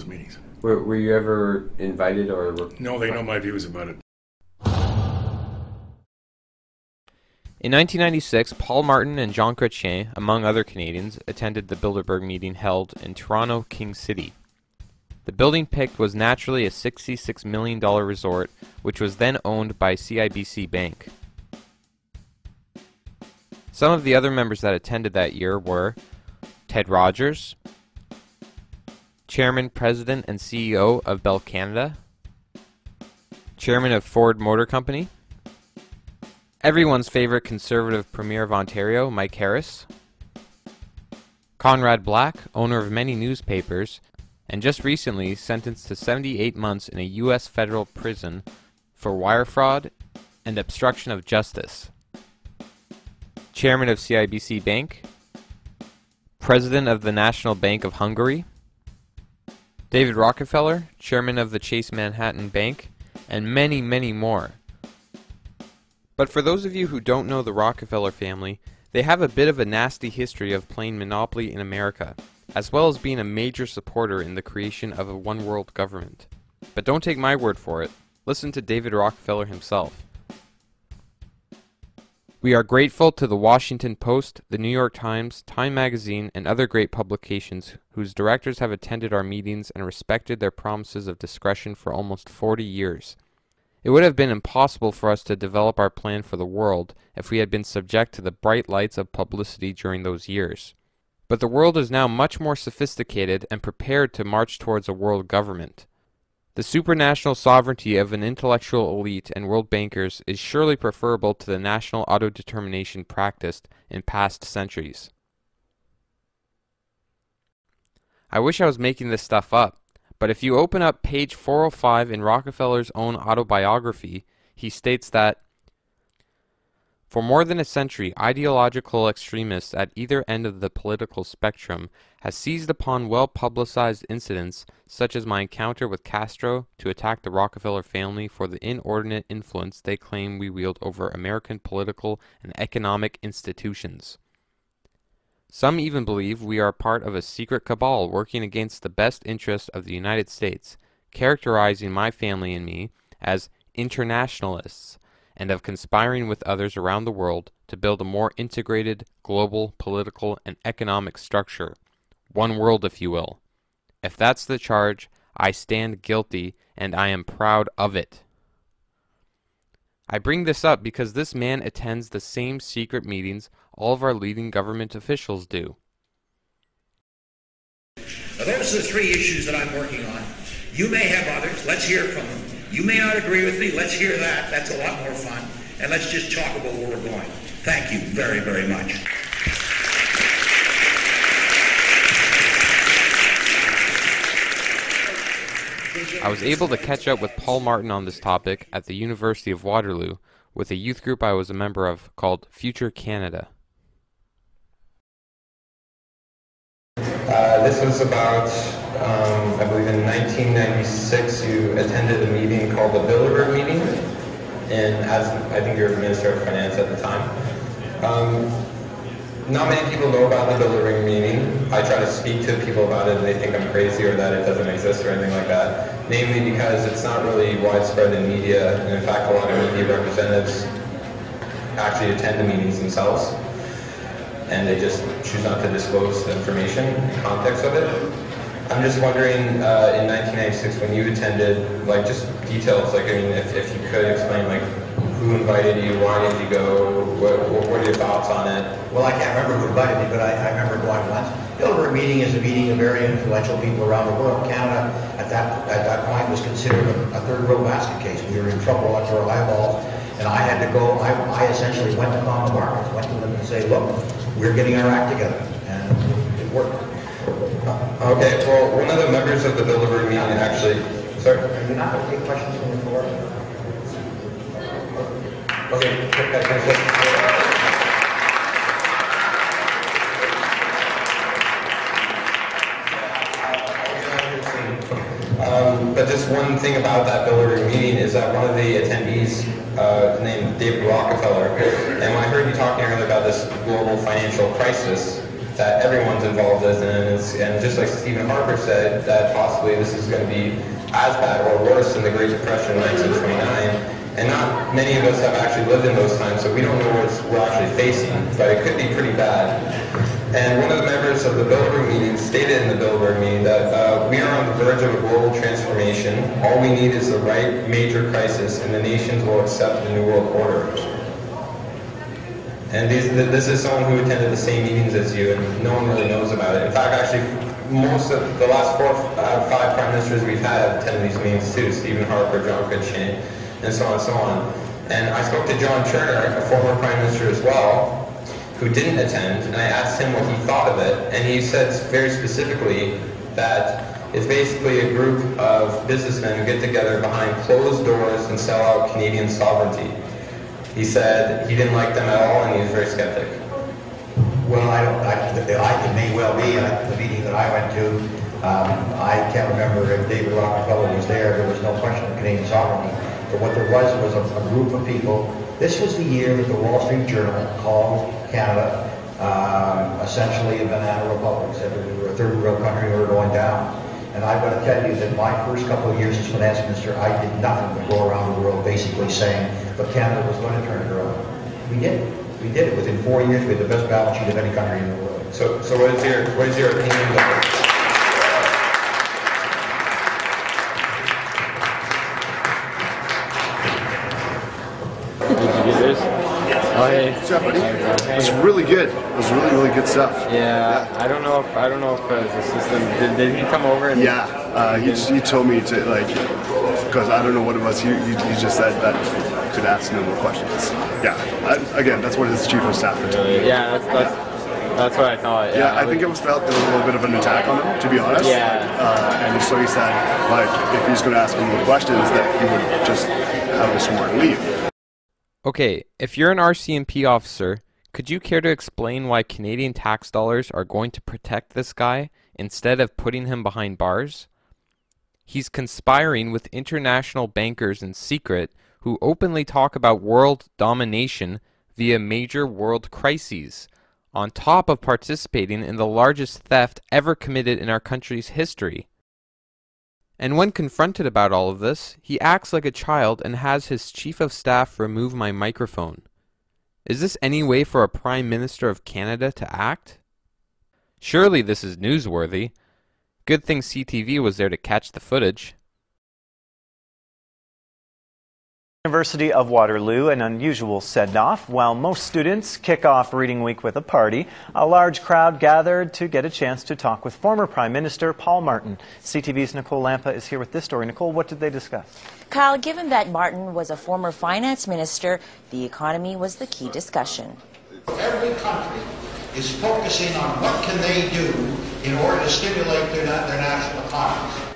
meetings. Were you ever invited or? No, they know my views about it. In 1996, Paul Martin and Jean Chrétien, among other Canadians, attended the Bilderberg meeting held in Toronto King City. The building picked was naturally a $66 million resort, which was then owned by CIBC Bank. Some of the other members that attended that year were Ted Rogers, Chairman, President, and CEO of Bell Canada, Chairman of Ford Motor Company, everyone's favorite Conservative Premier of Ontario, Mike Harris, Conrad Black, owner of many newspapers, and just recently sentenced to 78 months in a U.S. federal prison for wire fraud and obstruction of justice. Chairman of CIBC Bank, President of the National Bank of Hungary, David Rockefeller, Chairman of the Chase Manhattan Bank, and many, many more. But for those of you who don't know the Rockefeller family, they have a bit of a nasty history of playing monopoly in America, as well as being a major supporter in the creation of a one-world government. But don't take my word for it. Listen to David Rockefeller himself. We are grateful to the Washington Post, the New York Times, Time Magazine, and other great publications whose directors have attended our meetings and respected their promises of discretion for almost 40 years. It would have been impossible for us to develop our plan for the world if we had been subject to the bright lights of publicity during those years. But the world is now much more sophisticated and prepared to march towards a world government. The supranational sovereignty of an intellectual elite and world bankers is surely preferable to the national autodetermination practiced in past centuries. I wish I was making this stuff up, but if you open up page 405 in Rockefeller's own autobiography, he states that, "For more than a century, ideological extremists at either end of the political spectrum has seized upon well-publicized incidents such as my encounter with Castro to attack the Rockefeller family for the inordinate influence they claim we wield over American political and economic institutions. Some even believe we are part of a secret cabal working against the best interests of the United States, characterizing my family and me as internationalists, and of conspiring with others around the world to build a more integrated global political and economic structure. One world, if you will. If that's the charge, I stand guilty, and I am proud of it." I bring this up because this man attends the same secret meetings all of our leading government officials do. Now, those are the three issues that I'm working on. You may have others. Let's hear from them. You may not agree with me. Let's hear that. That's a lot more fun. And let's just talk about where we're going. Thank you very, very much. I was able to catch up with Paul Martin on this topic at the University of Waterloo with a youth group I was a member of called Future Canada. This was about, I believe in 1996, you attended a meeting called the Bilderberg meeting, and as I think you were Minister of Finance at the time. Not many people know about the Bilderberg meeting. I try to speak to people about it and they think I'm crazy or that it doesn't exist or anything like that. Namely because it's not really widespread in media, and in fact a lot of media representatives actually attend the meetings themselves, and they just choose not to disclose the information and context of it. I'm just wondering, in 1996 when you attended, like just details, like I mean, if you could explain like who invited you, why did you go, what are your thoughts on it? Well, I can't remember who invited me, but I remember going once. Bilderberg meeting is a meeting of very influential people around the world. Canada, at that point, was considered a third world basket case. We were in trouble up to our eyeballs, and I had to go. I essentially went to common markets, went to them and say, look, we're getting our act together, and it worked. Okay, well, one of the members of the Bilderberg meeting actually, sorry? Are you not going to take questions from the floor? Okay, but just one thing about that Bilderberg meeting is that one of the attendees named David Rockefeller, and when I heard you talking earlier about this global financial crisis that everyone's involved in, and just like Stephen Harper said, that possibly this is going to be as bad or worse than the Great Depression in 1929, and not many of us have actually lived in those times, so we don't know what we're actually facing, but it could be pretty bad. And one of the members of the Bilderberg meeting stated in the Bilderberg meeting that we are on the verge of a global transformation. All we need is the right major crisis, and the nations will accept the New World Order. And this is someone who attended the same meetings as you, and no one really knows about it. In fact, actually, most of the last 4 or 5 prime ministers we've had have attended these meetings too. Stephen Harper, John Gray, and so on and so on. And I spoke to John Turner, a former prime minister as well, who didn't attend, and I asked him what he thought of it, and he said very specifically that is basically a group of businessmen who get together behind closed doors and sell out Canadian sovereignty. He said he didn't like them at all, and he was very skeptic. Well, it may well be. The meeting that I went to, I can't remember if David Rockefeller was there. There was no question of Canadian sovereignty. But what there was a group of people. This was the year that the Wall Street Journal called Canada essentially a banana republic. Said we were a third world country, we were going down. And I've got to tell you that my first couple of years as finance minister, I did nothing but go around the world basically saying, but Canada was going to turn it around. We did it. We did it. Within 4 years, we had the best balance sheet of any country in the world. So what is your opinion about it? Oh, hey. What's up, buddy? It was really good. It was really good stuff. Yeah. I don't know if the system did he come over? And he told me to because I don't know what it was. He just said that I could ask no more questions. Yeah. Again, that's what his chief of staff told me. Yeah, that's what I thought. Yeah, I think it was felt there was a little bit of an attack on him, to be honest. Yeah. And so he said, if he's going to ask him more questions, that he would just have us somewhere and leave. Okay, if you're an RCMP officer, could you care to explain why Canadian tax dollars are going to protect this guy instead of putting him behind bars? He's conspiring with international bankers in secret who openly talk about world domination via major world crises, on top of participating in the largest theft ever committed in our country's history. And when confronted about all of this, he acts like a child and has his chief of staff remove my microphone. Is this any way for a Prime Minister of Canada to act? Surely this is newsworthy. Good thing CTV was there to catch the footage. University of Waterloo, an unusual send-off. While most students kick off Reading Week with a party, a large crowd gathered to get a chance to talk with former Prime Minister Paul Martin. CTV's Nicole Lampa is here with this story. Nicole, what did they discuss? Kyle, given that Martin was a former finance minister, the economy was the key discussion. Every country is focusing on what can they do in order to stimulate their national economies.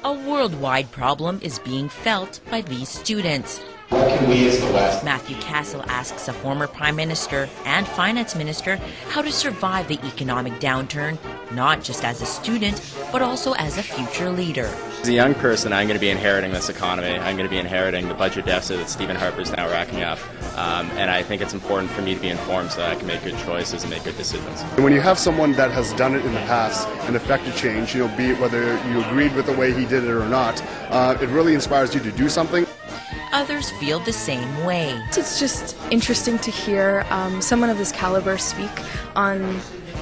A worldwide problem is being felt by these students. What can we as the West? Matthew Castle asks a former Prime Minister and Finance Minister how to survive the economic downturn, not just as a student, but also as a future leader. As a young person, I'm going to be inheriting this economy. I'm going to be inheriting the budget deficit that Stephen Harper's now racking up. And I think it's important for me to be informed so that I can make good choices and make good decisions. And when you have someone that has done it in the past and affected change, be it whether you agreed with the way he did it or not, it really inspires you to do something. Others feel the same way. It's just interesting to hear someone of this caliber speak on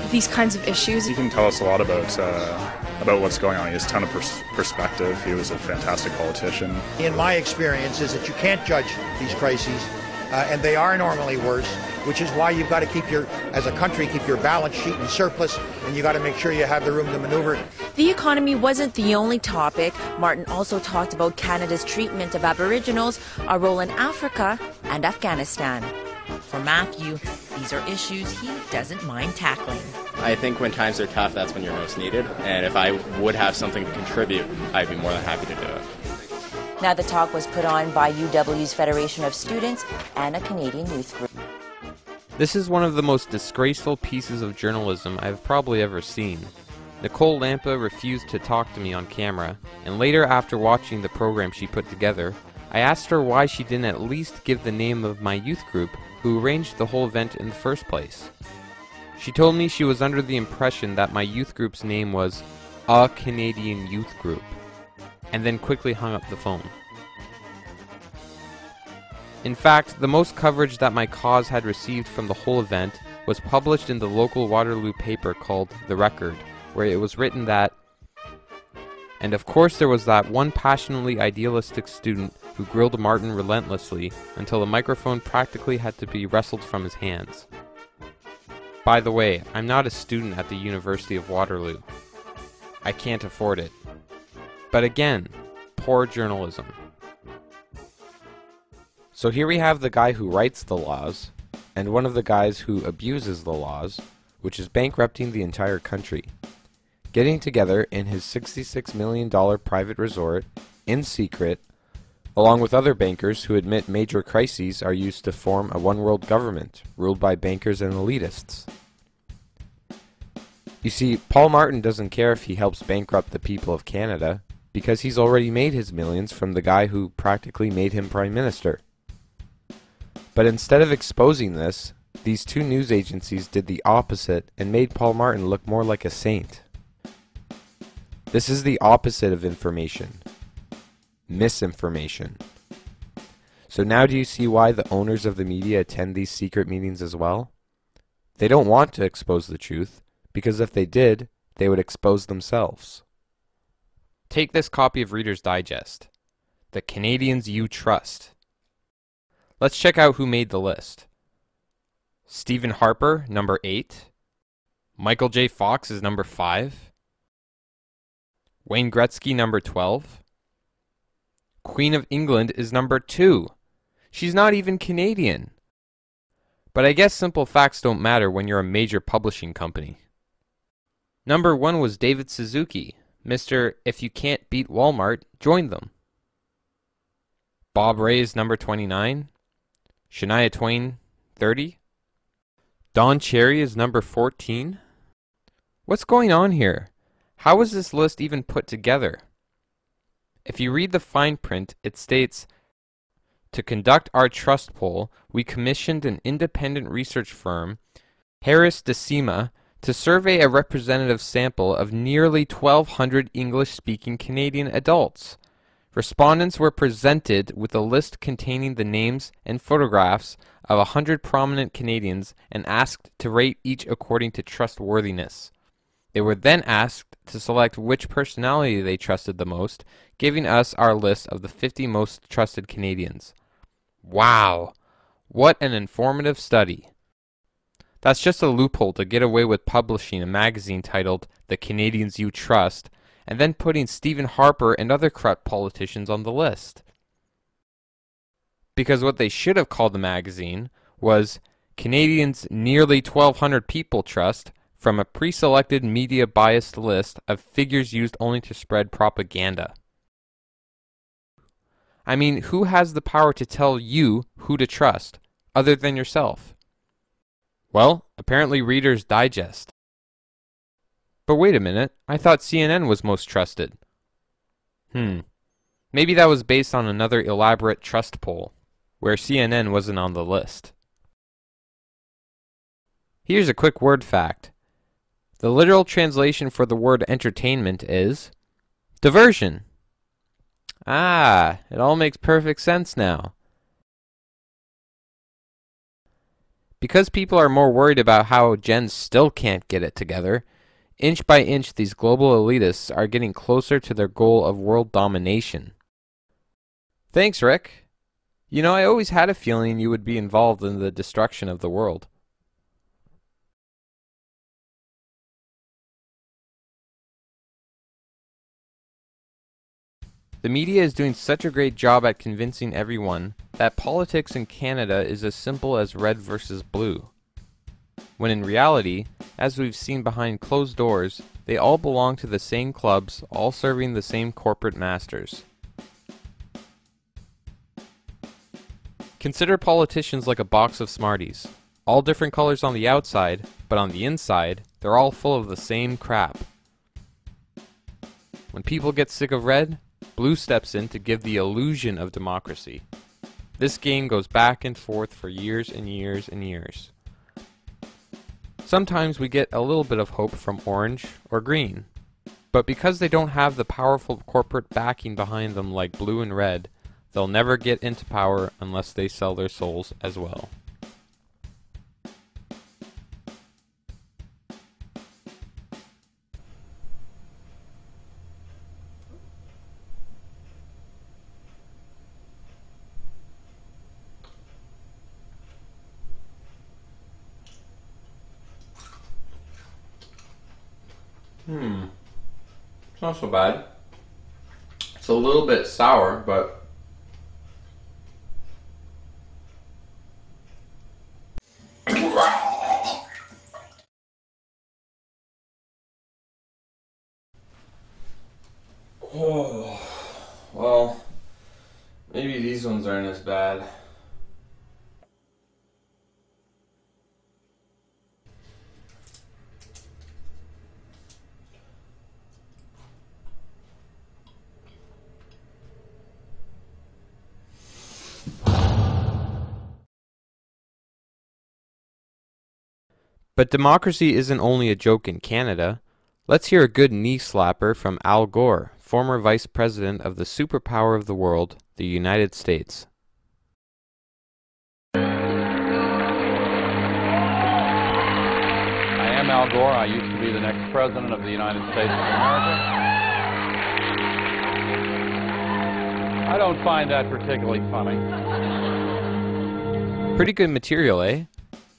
these kinds of issues. He can tell us a lot about what's going on. He has a ton of perspective. He was a fantastic politician. In my experience is that you can't judge these crises, and they are normally worse, which is why you've got to as a country, keep your balance sheet in surplus, and you got to make sure you have the room to maneuver. The economy wasn't the only topic. Martin also talked about Canada's treatment of Aboriginals, our role in Africa, and Afghanistan. For Matthew, these are issues he doesn't mind tackling. I think when times are tough, that's when you're most needed. And if I would have something to contribute, I'd be more than happy to do it. Now the talk was put on by UW's Federation of Students and a Canadian youth group. This is one of the most disgraceful pieces of journalism I've probably ever seen. Nicole Lampa refused to talk to me on camera, and later after watching the program she put together, I asked her why she didn't at least give the name of my youth group who arranged the whole event in the first place. She told me she was under the impression that my youth group's name was A Canadian Youth Group, and then quickly hung up the phone. In fact, the most coverage that my cause had received from the whole event was published in the local Waterloo paper called The Record, where it was written that, and of course there was that one passionately idealistic student who grilled Martin relentlessly until the microphone practically had to be wrestled from his hands. By the way, I'm not a student at the University of Waterloo. I can't afford it. But again, poor journalism. So here we have the guy who writes the laws, and one of the guys who abuses the laws, which is bankrupting the entire country. getting together in his $66 million private resort in secret, along with other bankers who admit major crises are used to form a one-world government ruled by bankers and elitists. You see, Paul Martin doesn't care if he helps bankrupt the people of Canada, because he's already made his millions from the guy who practically made him Prime Minister. But instead of exposing this, these two news agencies did the opposite and made Paul Martin look more like a saint. This is the opposite of information. Misinformation. So now do you see why the owners of the media attend these secret meetings as well? They don't want to expose the truth, because if they did, they would expose themselves. Take this copy of Reader's Digest, The Canadians You Trust. Let's check out who made the list. Stephen Harper, number 8. Michael J. Fox is number 5. Wayne Gretzky, number 12. Queen of England is number 2. She's not even Canadian. But I guess simple facts don't matter when you're a major publishing company. Number 1 was David Suzuki, Mr. If you can't beat Walmart, join them. Bob Ray is number 29. Shania Twain, 30. Don Cherry is number 14. What's going on here? How was this list even put together? If you read the fine print, it states, to conduct our trust poll, we commissioned an independent research firm, Harris Decima, to survey a representative sample of nearly 1,200 English-speaking Canadian adults. Respondents were presented with a list containing the names and photographs of 100 prominent Canadians and asked to rate each according to trustworthiness. They were then asked to select which personality they trusted the most, giving us our list of the 50 most trusted Canadians. Wow! What an informative study. That's just a loophole to get away with publishing a magazine titled The Canadians You Trust, and then putting Stephen Harper and other corrupt politicians on the list. Because what they should have called the magazine was Canadians Nearly 1,200 People Trust, from a pre-selected media-biased list of figures used only to spread propaganda. I mean, who has the power to tell you who to trust, other than yourself? Well, apparently Reader's Digest. But wait a minute, I thought CNN was most trusted. Maybe that was based on another elaborate trust poll, where CNN wasn't on the list. Here's a quick word fact. The literal translation for the word entertainment is diversion. Ah, it all makes perfect sense now. Because people are more worried about how Gen still can't get it together, inch by inch these global elitists are getting closer to their goal of world domination. Thanks, Rick. You know, I always had a feeling you would be involved in the destruction of the world. The media is doing such a great job at convincing everyone that politics in Canada is as simple as red versus blue. When in reality, as we've seen behind closed doors, they all belong to the same clubs, all serving the same corporate masters. Consider politicians like a box of Smarties. All different colors on the outside, but on the inside, they're all full of the same crap. When people get sick of red, blue steps in to give the illusion of democracy. This game goes back and forth for years and years and years. Sometimes we get a little bit of hope from orange or green, but because they don't have the powerful corporate backing behind them like blue and red, they'll never get into power unless they sell their souls as well. It's not so bad. It's a little bit sour, but Oh, well, maybe these ones aren't as bad. But democracy isn't only a joke in Canada. Let's hear a good knee slapper from Al Gore, former vice president of the superpower of the world, the United States. I am Al Gore. I used to be the next president of the United States of America. I don't find that particularly funny. Pretty good material, eh?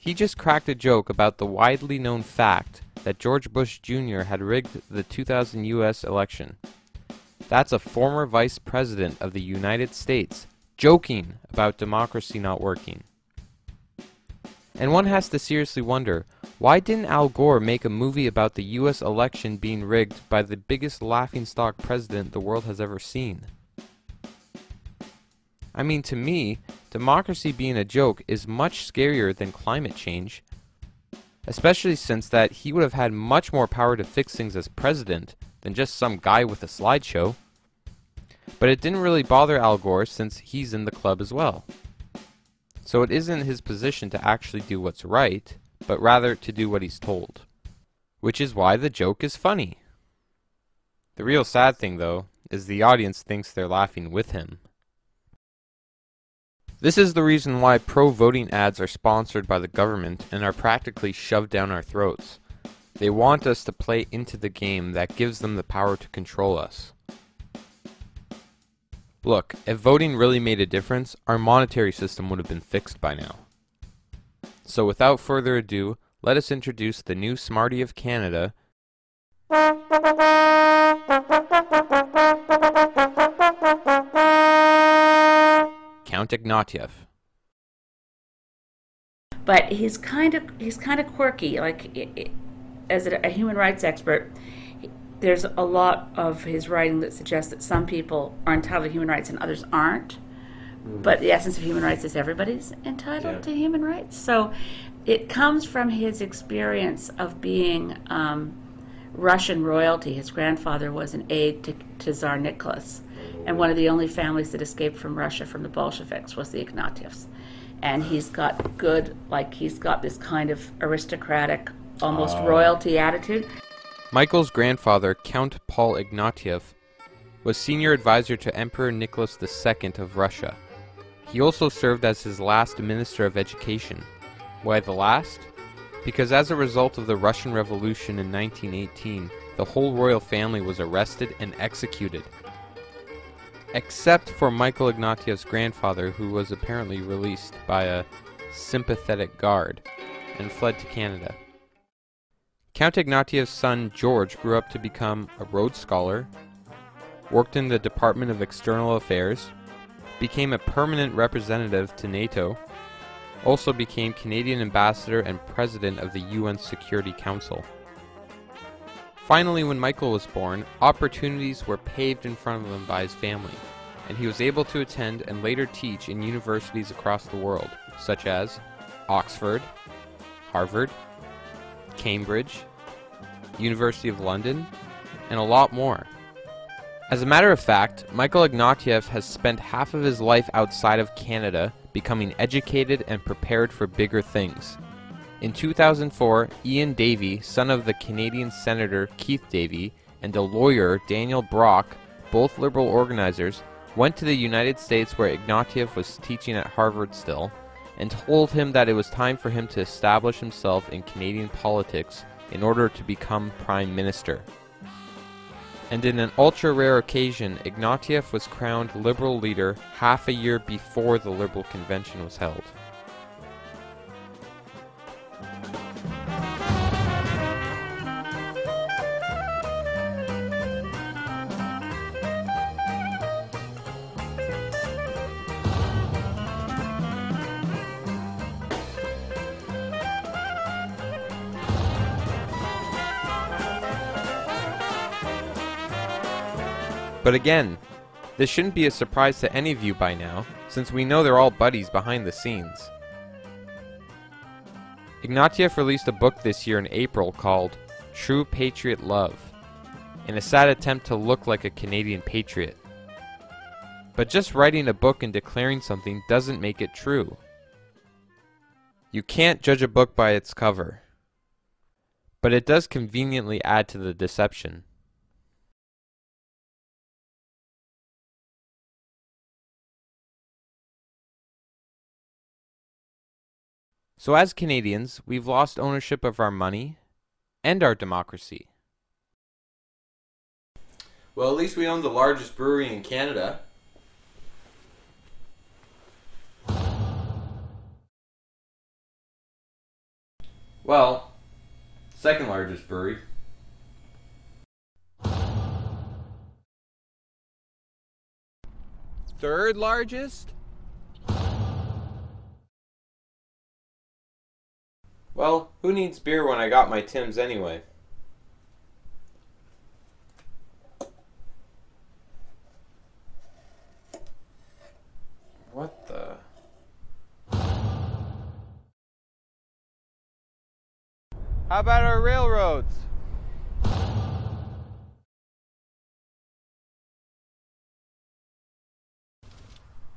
He just cracked a joke about the widely known fact that George Bush Jr. had rigged the 2000 U.S. election. That's a former vice president of the United States joking about democracy not working. And one has to seriously wonder, why didn't Al Gore make a movie about the U.S. election being rigged by the biggest laughingstock president the world has ever seen? I mean, to me, democracy being a joke is much scarier than climate change, especially since that he would have had much more power to fix things as president than just some guy with a slideshow. But it didn't really bother Al Gore since he's in the club as well. So it isn't his position to actually do what's right, but rather to do what he's told. Which is why the joke is funny. The real sad thing, though, is the audience thinks they're laughing with him. This is the reason why pro-voting ads are sponsored by the government and are practically shoved down our throats. They want us to play into the game that gives them the power to control us. Look, if voting really made a difference, our monetary system would have been fixed by now. So without further ado, let us introduce the new Smarty of Canada, Count Ignatieff. But he's kind of quirky. Like, as a human rights expert, there's a lot of his writing that suggests that some people are entitled to human rights and others aren't. But the essence of human rights is everybody's entitled to human rights. So it comes from his experience of being Russian royalty. His grandfather was an aide to Tsar Nicholas. And one of the only families that escaped from Russia from the Bolsheviks was the Ignatieffs. And he's got this kind of aristocratic, almost royalty attitude. Michael's grandfather, Count Paul Ignatieff, was senior advisor to Emperor Nicholas II of Russia. He also served as his last Minister of Education. Why the last? Because as a result of the Russian Revolution in 1918, the whole royal family was arrested and executed. Except for Michael Ignatieff's grandfather, who was apparently released by a sympathetic guard and fled to Canada. Count Ignatieff's son George grew up to become a Rhodes Scholar, worked in the Department of External Affairs, became a permanent representative to NATO, also became Canadian ambassador and president of the UN Security Council. Finally, when Michael was born, opportunities were paved in front of him by his family, and he was able to attend and later teach in universities across the world, such as Oxford, Harvard, Cambridge, University of London, and a lot more. As a matter of fact, Michael Ignatieff has spent half of his life outside of Canada becoming educated and prepared for bigger things. In 2004, Ian Davey, son of the Canadian Senator Keith Davey, and a lawyer, Daniel Brock, both liberal organizers, went to the United States where Ignatieff was teaching at Harvard still, and told him that it was time for him to establish himself in Canadian politics in order to become Prime Minister. And in an ultra-rare occasion, Ignatieff was crowned Liberal leader half a year before the Liberal Convention was held. But again, this shouldn't be a surprise to any of you by now, since we know they're all buddies behind the scenes. Ignatieff released a book this year in April called True Patriot Love, in a sad attempt to look like a Canadian patriot. But just writing a book and declaring something doesn't make it true. You can't judge a book by its cover, but it does conveniently add to the deception. So as Canadians, we've lost ownership of our money and our democracy. Well, at least we own the largest brewery in Canada. Well, second largest brewery. Third largest? Well, who needs beer when I got my Tim's anyway? What the? How about our railroads?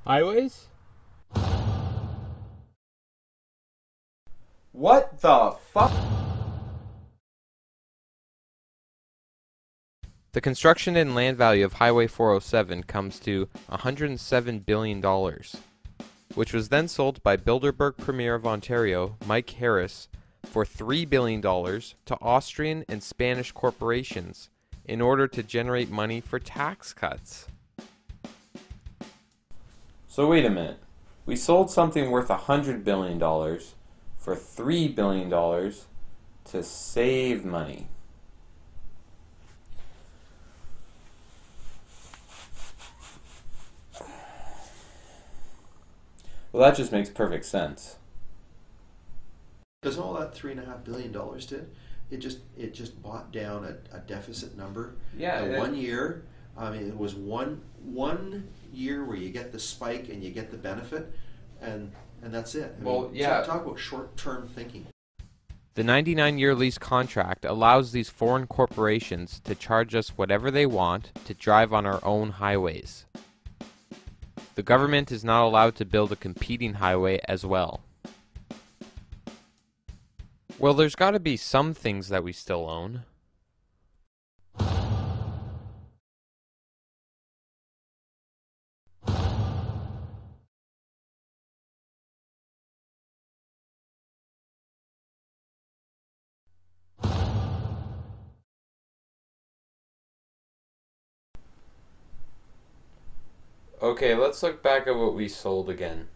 Highways? What the fuck? The construction and land value of Highway 407 comes to $107 billion, which was then sold by Bilderberg Premier of Ontario, Mike Harris, for $3 billion to Austrian and Spanish corporations in order to generate money for tax cuts. So wait a minute. We sold something worth $100 billion for $3 billion to save money. Well, that just makes perfect sense. Because all that $3.5 billion did, it just bought down a deficit number. Yeah. 1 year. I mean, it was one year where you get the spike and you get the benefit, and that's it. I mean, talk about short-term thinking. The 99-year lease contract allows these foreign corporations to charge us whatever they want to drive on our own highways. The government is not allowed to build a competing highway as well. Well, there's got to be some things that we still own. Okay, let's look back at what we sold again.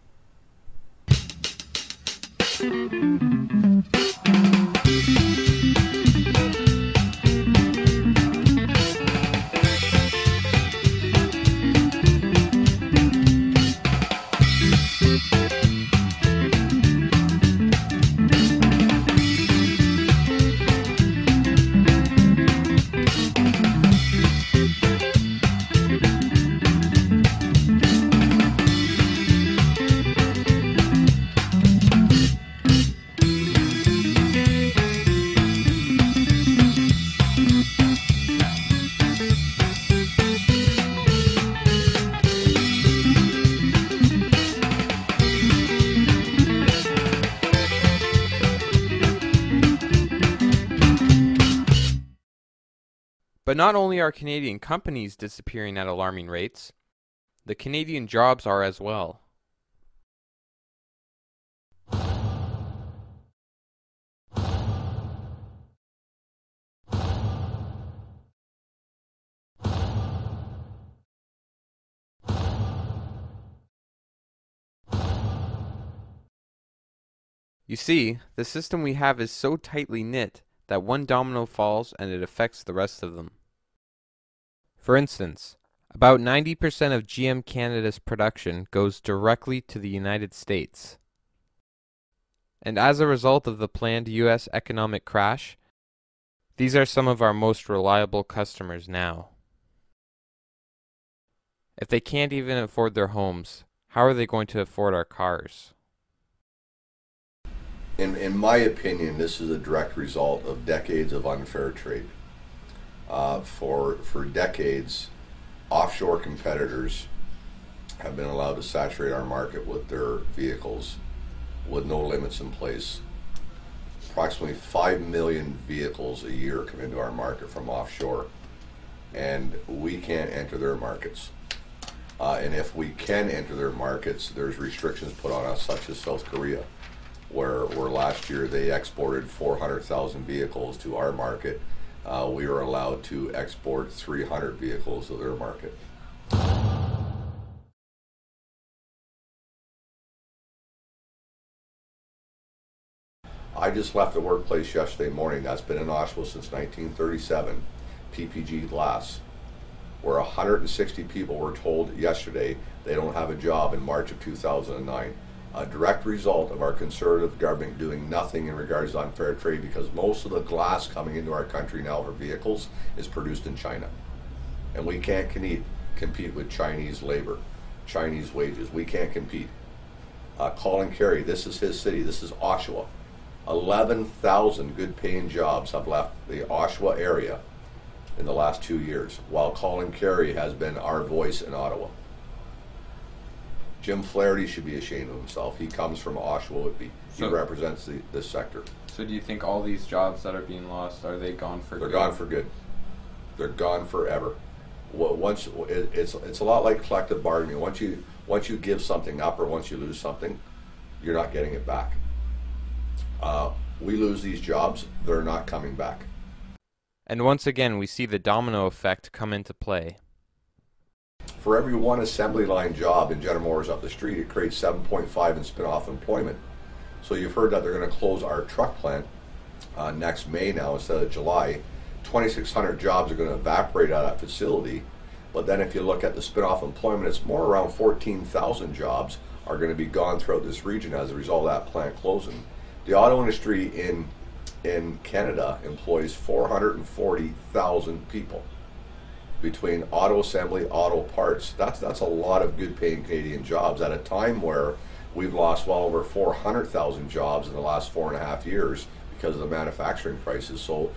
But not only are Canadian companies disappearing at alarming rates, the Canadian jobs are as well. You see, the system we have is so tightly knit that one domino falls and it affects the rest of them. For instance, about 90% of GM Canada's production goes directly to the United States. And as a result of the planned U.S. economic crash, these are some of our most reliable customers now. If they can't even afford their homes, how are they going to afford our cars? In my opinion, this is a direct result of decades of unfair trade. For decades, offshore competitors have been allowed to saturate our market with their vehicles with no limits in place. Approximately 5 million vehicles a year come into our market from offshore, and we can't enter their markets. And if we can enter their markets, there's restrictions put on us, such as South Korea, where last year they exported 400,000 vehicles to our market. We are allowed to export 300 vehicles to their market. I just left the workplace yesterday morning that's been in Oshawa since 1937, PPG Glass, where 160 people were told yesterday they don't have a job in March of 2009. A direct result of our Conservative government doing nothing in regards to unfair trade, because most of the glass coming into our country now for vehicles is produced in China. And we can't compete with Chinese labor, Chinese wages. We can't compete. Colin Carey, this is his city, this is Oshawa. 11,000 good paying jobs have left the Oshawa area in the last 2 years, while Colin Carey has been our voice in Ottawa. Jim Flaherty should be ashamed of himself. He comes from Oshawa. He represents this sector. So do you think all these jobs that are being lost, are they gone for good? They're gone for good. They're gone forever. It's a lot like collective bargaining. Once you give something up, or once you lose something, you're not getting it back. We lose these jobs, they're not coming back. And once again, we see the domino effect come into play. For every one assembly line job in General Motors up the street, it creates 7.5 in spin-off employment. So you've heard that they're going to close our truck plant next May now instead of July. 2,600 jobs are going to evaporate out of that facility. But then if you look at the spin-off employment, it's more around 14,000 jobs are going to be gone throughout this region as a result of that plant closing. The auto industry in Canada employs 440,000 people between auto assembly, auto parts. That's a lot of good paying Canadian jobs at a time where we've lost well over 400,000 jobs in the last 4.5 years because of the manufacturing crisis. So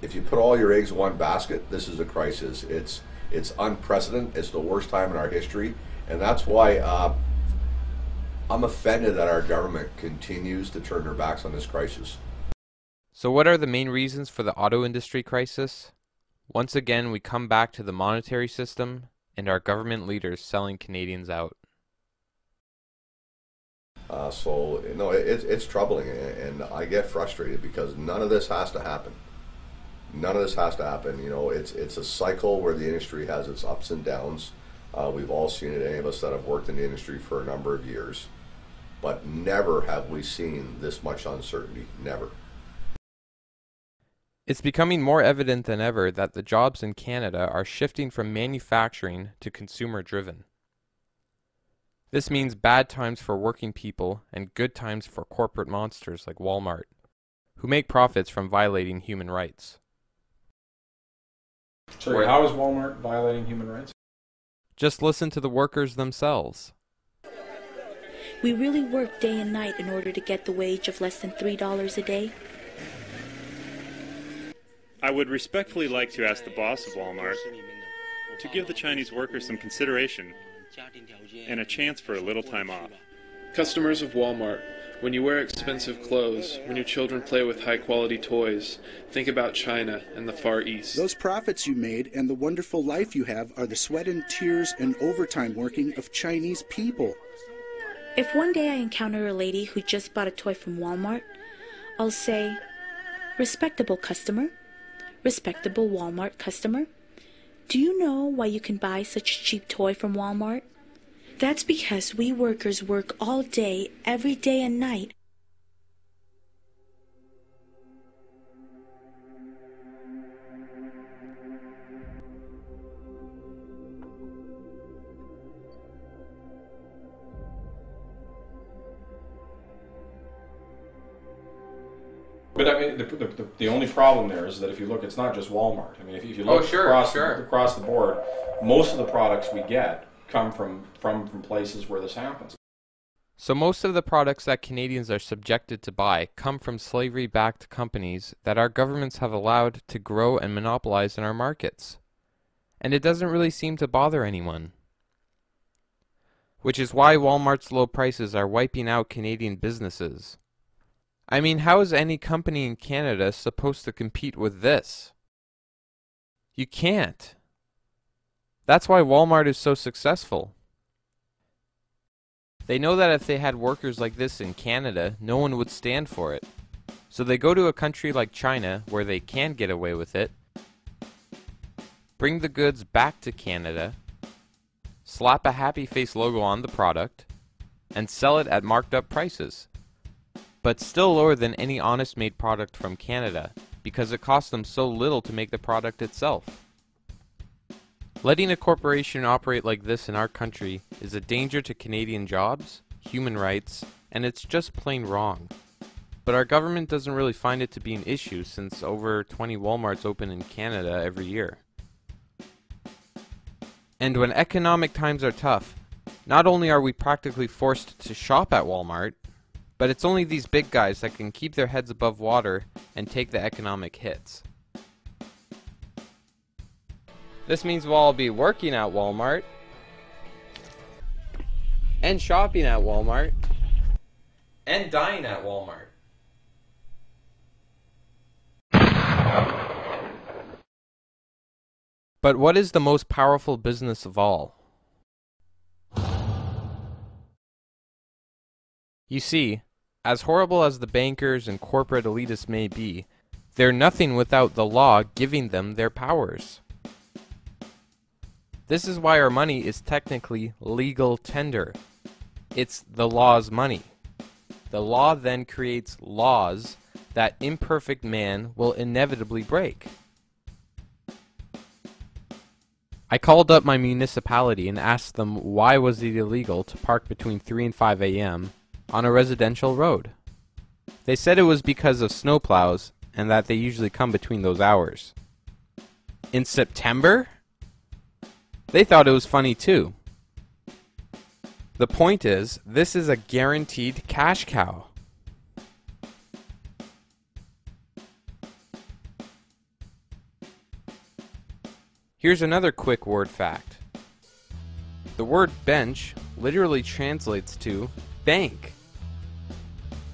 if you put all your eggs in one basket, this is a crisis. It's unprecedented. It's the worst time in our history, and that's why I'm offended that our government continues to turn their backs on this crisis. So what are the main reasons for the auto industry crisis? Once again, we come back to the monetary system and our government leaders selling Canadians out. So it's troubling, and I get frustrated because none of this has to happen. None of this has to happen. You know, it's a cycle where the industry has its ups and downs. We've all seen it, any of us that have worked in the industry for a number of years. But never have we seen this much uncertainty. Never. It's becoming more evident than ever that the jobs in Canada are shifting from manufacturing to consumer-driven. This means bad times for working people and good times for corporate monsters like Walmart, who make profits from violating human rights. Sorry, how is Walmart violating human rights? Just listen to the workers themselves. We really work day and night in order to get the wage of less than $3 a day. I would respectfully like to ask the boss of Walmart to give the Chinese workers some consideration and a chance for a little time off. Customers of Walmart, when you wear expensive clothes, when your children play with high-quality toys, think about China and the Far East. Those profits you made and the wonderful life you have are the sweat and tears and overtime working of Chinese people. If one day I encounter a lady who just bought a toy from Walmart, I'll say, "Respectable customer, respectable Walmart customer, do you know why you can buy such a cheap toy from Walmart? That's because we workers work all day, every day and night." But I mean, the only problem there is that if you look, it's not just Walmart. I mean, if you look across the board, most of the products we get come from places where this happens. So most of the products that Canadians are subjected to buy come from slavery-backed companies that our governments have allowed to grow and monopolize in our markets. And it doesn't really seem to bother anyone. Which is why Walmart's low prices are wiping out Canadian businesses. I mean, how is any company in Canada supposed to compete with this? You can't. That's why Walmart is so successful. They know that if they had workers like this in Canada, no one would stand for it. So they go to a country like China, where they can get away with it, bring the goods back to Canada, slap a happy face logo on the product, and sell it at marked up prices. But still lower than any honest made product from Canada, because it costs them so little to make the product itself. Letting a corporation operate like this in our country is a danger to Canadian jobs, human rights, and it's just plain wrong. But our government doesn't really find it to be an issue since over 20 Walmarts open in Canada every year. And when economic times are tough, not only are we practically forced to shop at Walmart, but it's only these big guys that can keep their heads above water and take the economic hits. This means we'll all be working at Walmart, and shopping at Walmart, and dying at Walmart. But what is the most powerful business of all? You see, as horrible as the bankers and corporate elitists may be, they're nothing without the law giving them their powers. This is why our money is technically legal tender. It's the law's money. The law then creates laws that imperfect man will inevitably break. I called up my municipality and asked them why was it illegal to park between 3 and 5 a.m. on a residential road. They said it was because of snowplows and that they usually come between those hours. In September? They thought it was funny too. The point is, this is a guaranteed cash cow. Here's another quick word fact. The word bench literally translates to bank.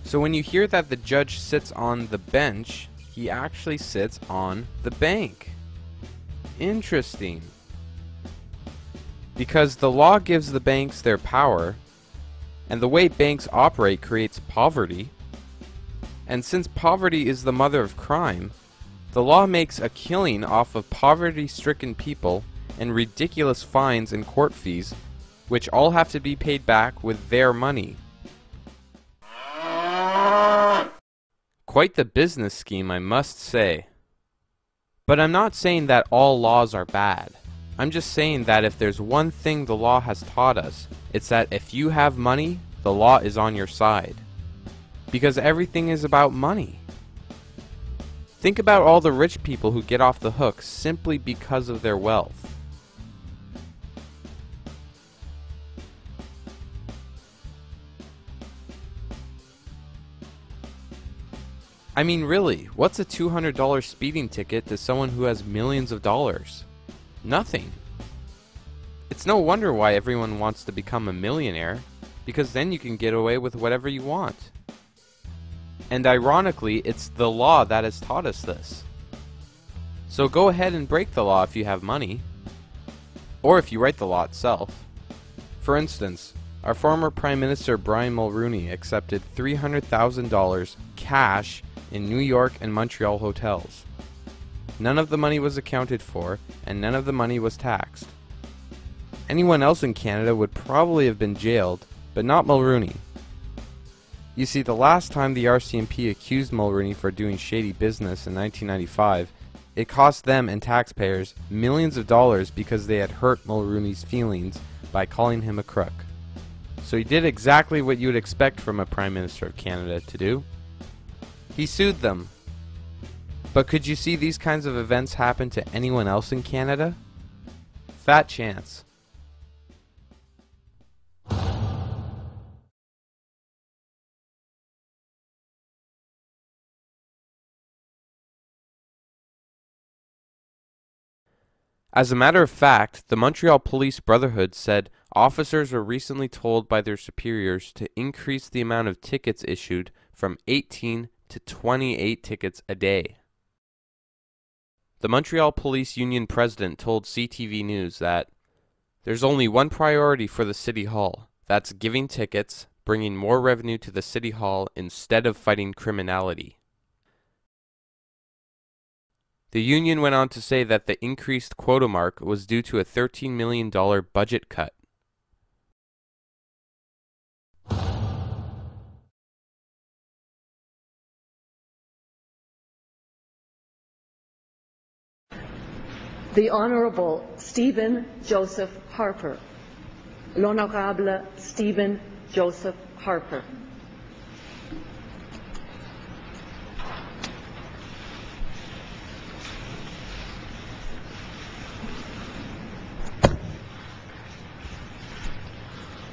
So when you hear that the judge sits on the bench, he actually sits on the bank. Interesting. Because the law gives the banks their power, and the way banks operate creates poverty, and since poverty is the mother of crime, the law makes a killing off of poverty-stricken people and ridiculous fines and court fees, which all have to be paid back with their money. Quite the business scheme, I must say. But I'm not saying that all laws are bad. I'm just saying that if there's one thing the law has taught us, it's that if you have money, the law is on your side. Because everything is about money. Think about all the rich people who get off the hook simply because of their wealth. I mean, really, what's a $200 speeding ticket to someone who has millions of dollars? Nothing. It's no wonder why everyone wants to become a millionaire, because then you can get away with whatever you want. And ironically, it's the law that has taught us this. So go ahead and break the law if you have money, or if you write the law itself. For instance, our former Prime Minister Brian Mulroney accepted $300,000 cash in New York and Montreal hotels. None of the money was accounted for, and none of the money was taxed. Anyone else in Canada would probably have been jailed, but not Mulroney. You see, the last time the RCMP accused Mulroney for doing shady business in 1995, it cost them and taxpayers millions of dollars because they had hurt Mulroney's feelings by calling him a crook. So he did exactly what you would expect from a Prime Minister of Canada to do. He sued them. But could you see these kinds of events happen to anyone else in Canada? Fat chance. As a matter of fact, the Montreal Police Brotherhood said officers were recently told by their superiors to increase the amount of tickets issued from 18 to 28 tickets a day. The Montreal Police Union president told CTV News that there's only one priority for the City Hall. That's giving tickets, bringing more revenue to the City Hall instead of fighting criminality. The union went on to say that the increased quota mark was due to a $13 million budget cut. The Honourable Stephen Joseph Harper. L'Honourable Stephen Joseph Harper.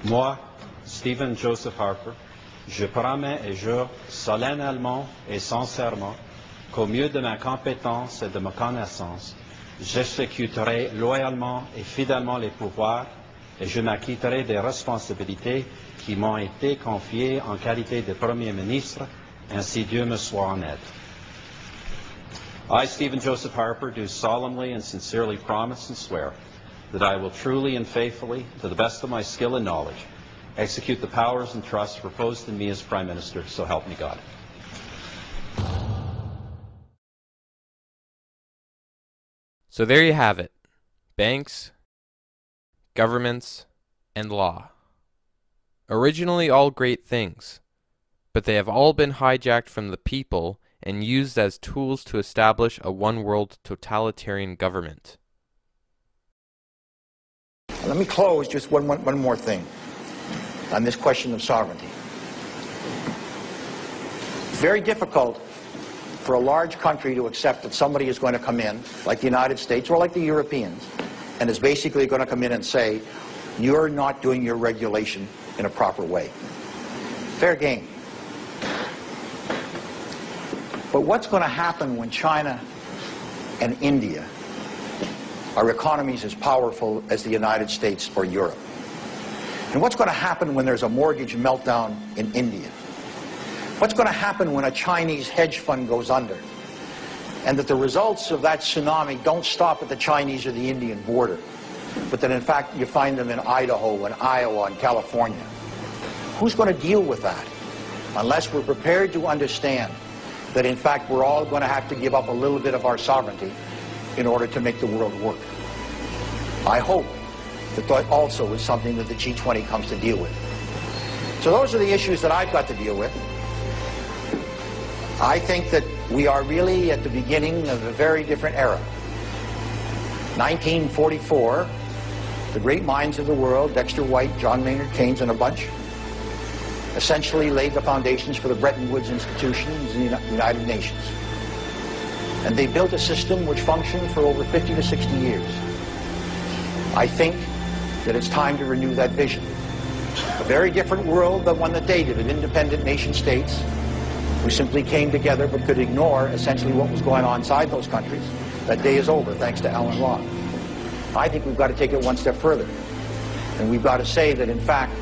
Moi, Stephen Joseph Harper, je promets et jure solennellement et sincèrement qu'au mieux de ma compétence et de ma connaissance, j'exécuterai loyalement et fidèlement les pouvoirs et je m'acquitterai des responsabilités qui m'ont été confiées en qualité de Premier ministre, ainsi Dieu me soit en aide. I, Stephen Joseph Harper, do solemnly and sincerely promise and swear that I will truly and faithfully, to the best of my skill and knowledge, execute the powers and trusts reposed in me as Prime Minister, so help me God. So there you have it. Banks, governments, and law. Originally all great things, but they have all been hijacked from the people and used as tools to establish a one-world totalitarian government. Let me close just one more thing on this question of sovereignty. It's very difficult for a large country to accept that somebody is going to come in, like the United States or like the Europeans, and is basically going to come in and say, you're not doing your regulation in a proper way. Fair game. But what's going to happen when China and India are economies as powerful as the United States or Europe? And what's going to happen when there's a mortgage meltdown in India? What's going to happen when a Chinese hedge fund goes under? And that the results of that tsunami don't stop at the Chinese or the Indian border, but that in fact you find them in Idaho and Iowa and California. Who's going to deal with that? Unless we're prepared to understand that in fact we're all going to have to give up a little bit of our sovereignty in order to make the world work. I hope that that also is something that the G20 comes to deal with. So those are the issues that I've got to deal with. I think that we are really at the beginning of a very different era. 1944, the great minds of the world, Dexter White, John Maynard Keynes, and a bunch, essentially laid the foundations for the Bretton Woods institutions and the United Nations. And they built a system which functioned for over 50 to 60 years. I think that it's time to renew that vision. A very different world than one that dated of independent nation states who simply came together but could ignore essentially what was going on inside those countries. That day is over, thanks to Alan Locke. I think we've got to take it one step further. And we've got to say that, in fact,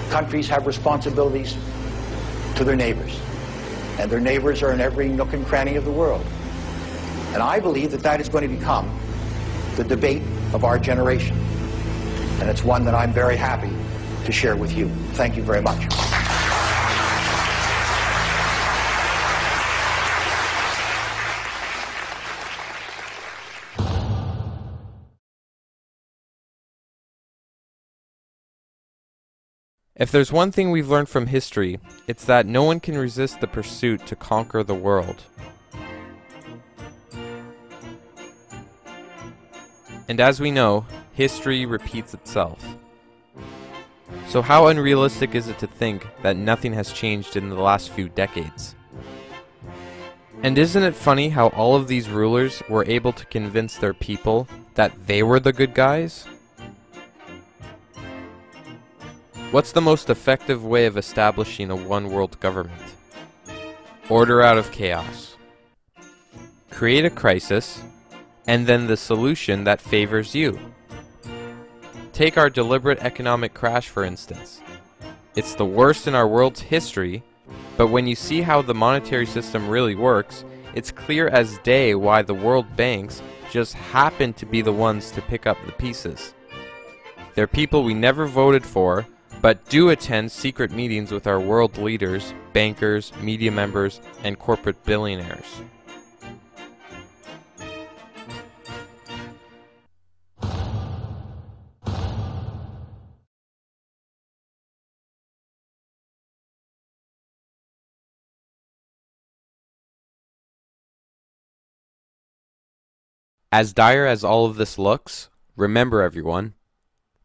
countries have responsibilities to their neighbors. And their neighbors are in every nook and cranny of the world. And I believe that that is going to become the debate of our generation. And it's one that I'm very happy to share with you. Thank you very much. If there's one thing we've learned from history, it's that no one can resist the pursuit to conquer the world. And as we know, history repeats itself. So how unrealistic is it to think that nothing has changed in the last few decades? And isn't it funny how all of these rulers were able to convince their people that they were the good guys? What's the most effective way of establishing a one-world government? Order out of chaos. Create a crisis, and then the solution that favors you. Take our deliberate economic crash, for instance. It's the worst in our world's history, but when you see how the monetary system really works, it's clear as day why the world banks just happen to be the ones to pick up the pieces. They're people we never voted for, but do attend secret meetings with our world leaders, bankers, media members, and corporate billionaires. As dire as all of this looks, remember everyone,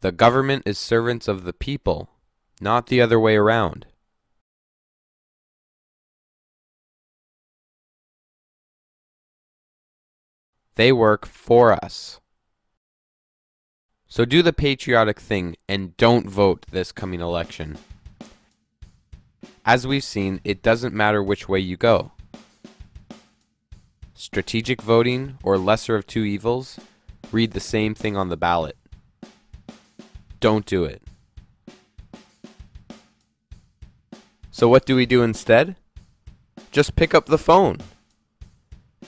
the government is servants of the people, not the other way around. They work for us. So do the patriotic thing and don't vote this coming election. As we've seen, it doesn't matter which way you go. Strategic voting or lesser of two evils, read the same thing on the ballot. Don't do it. So what do we do instead? Just pick up the phone.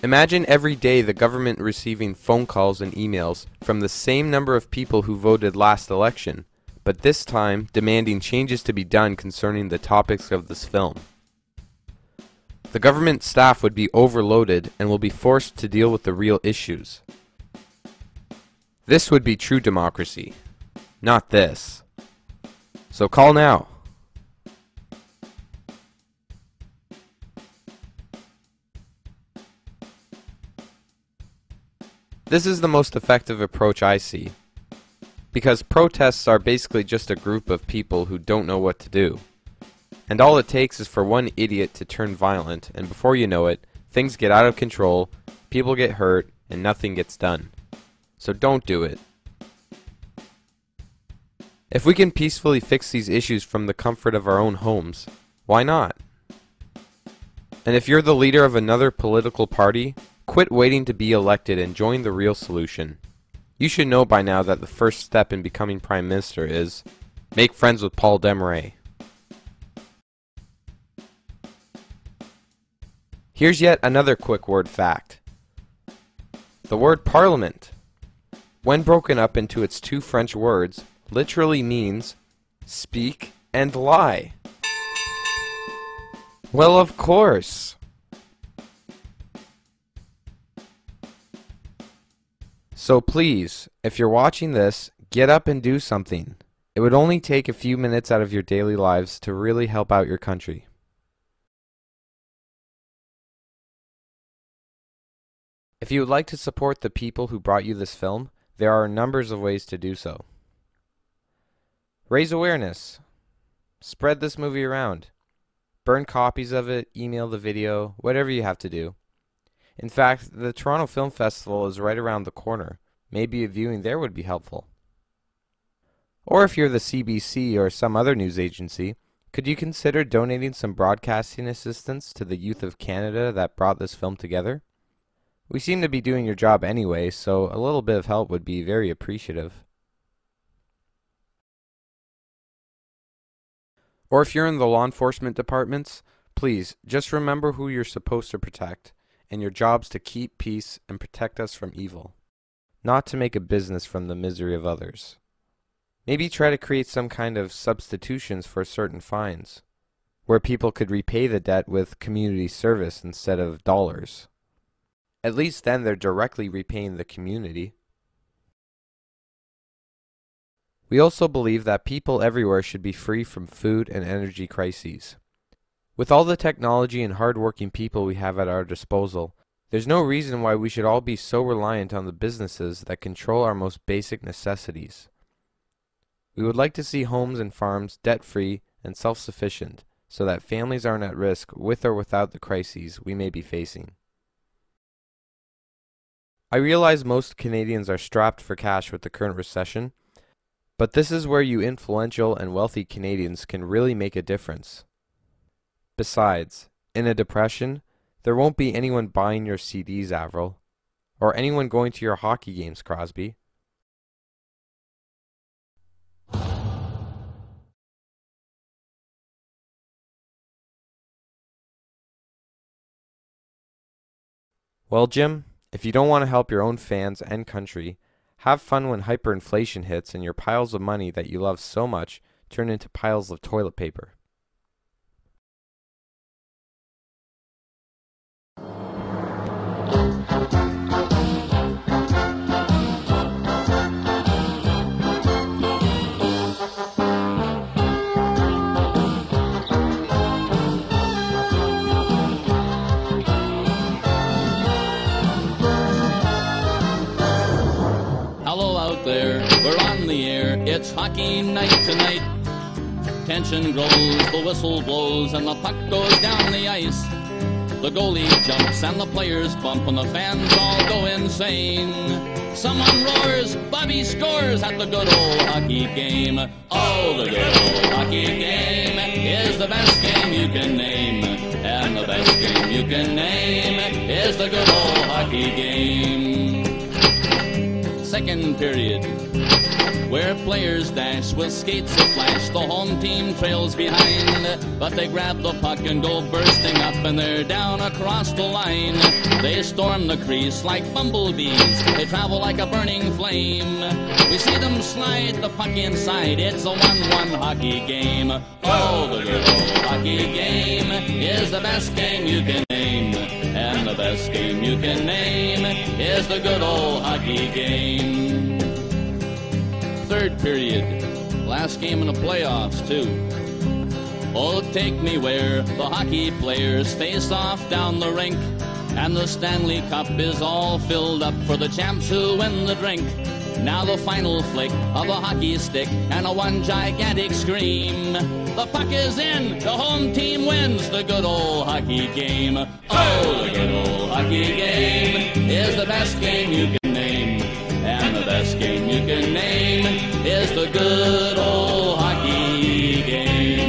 Imagine every day the government receiving phone calls and emails from the same number of people who voted last election, but this time demanding changes to be done concerning the topics of this film. The government staff would be overloaded and will be forced to deal with the real issues. This would be true democracy, not this. So call now. This is the most effective approach I see, because protests are basically just a group of people who don't know what to do. And all it takes is for one idiot to turn violent, and before you know it, things get out of control, people get hurt, and nothing gets done. So don't do it. If we can peacefully fix these issues from the comfort of our own homes, why not? And if you're the leader of another political party, quit waiting to be elected and join the real solution. You should know by now that the first step in becoming Prime Minister is make friends with Paul Desmarais. Here's yet another quick word fact. The word parliament, when broken up into its two French words, literally means speak and lie. Well, of course. So please, if you're watching this, get up and do something. It would only take a few minutes out of your daily lives to really help out your country. If you would like to support the people who brought you this film, there are numbers of ways to do so. Raise awareness. Spread this movie around. Burn copies of it, email the video, whatever you have to do. In fact, the Toronto Film Festival is right around the corner. Maybe a viewing there would be helpful. Or if you're the CBC or some other news agency, could you consider donating some broadcasting assistance to the youth of Canada that brought this film together? We seem to be doing your job anyway, so a little bit of help would be very appreciative. Or if you're in the law enforcement departments, please just remember who you're supposed to protect, and your job's to keep peace and protect us from evil, not to make a business from the misery of others. Maybe try to create some kind of substitutions for certain fines, where people could repay the debt with community service instead of dollars. At least then they're directly repaying the community. We also believe that people everywhere should be free from food and energy crises. With all the technology and hard-working people we have at our disposal, there's no reason why we should all be so reliant on the businesses that control our most basic necessities. We would like to see homes and farms debt-free and self-sufficient, so that families aren't at risk with or without the crises we may be facing. I realize most Canadians are strapped for cash with the current recession, but this is where you influential and wealthy Canadians can really make a difference. Besides, in a depression, there won't be anyone buying your CDs, Avril. Or anyone going to your hockey games, Crosby? Well, Jim, if you don't want to help your own fans and country, have fun when hyperinflation hits and your piles of money that you love so much turn into piles of toilet paper. Hello out there, we're on the air, it's hockey night tonight. Tension grows, the whistle blows, and the puck goes down the ice. The goalie jumps and the players bump and the fans all go insane. Someone roars, Bobby scores at the good old hockey game. Oh, the good old hockey game is the best game you can name. And the best game you can name is the good old hockey game. Second period, where players dash with skates aflash. The home team trails behind, but they grab the puck and go bursting up, and they're down across the line. They storm the crease like bumblebees, they travel like a burning flame. We see them slide the puck inside, it's a 1-1 hockey game. Oh, the good old hockey game is the best game you can name. And the best game you can name is the good old hockey game. Third period, last game in the playoffs too. Oh, take me where the hockey players face off down the rink, and the Stanley Cup is all filled up for the champs who win the drink. Now the final flick of a hockey stick and a one gigantic scream. The puck is in, the home team wins the good old hockey game. Oh, the good old hockey game is the best game you can name. And the best game you can name is the good old hockey game.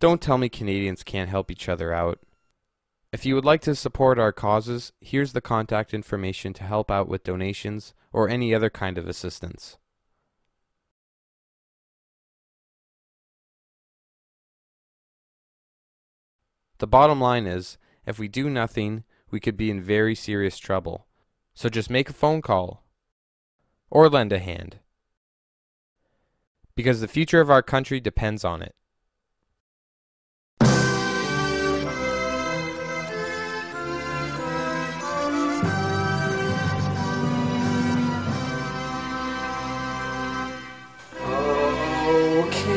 Don't tell me Canadians can't help each other out. If you would like to support our causes, here's the contact information to help out with donations or any other kind of assistance. The bottom line is, if we do nothing, we could be in very serious trouble. So just make a phone call or lend a hand, because the future of our country depends on it.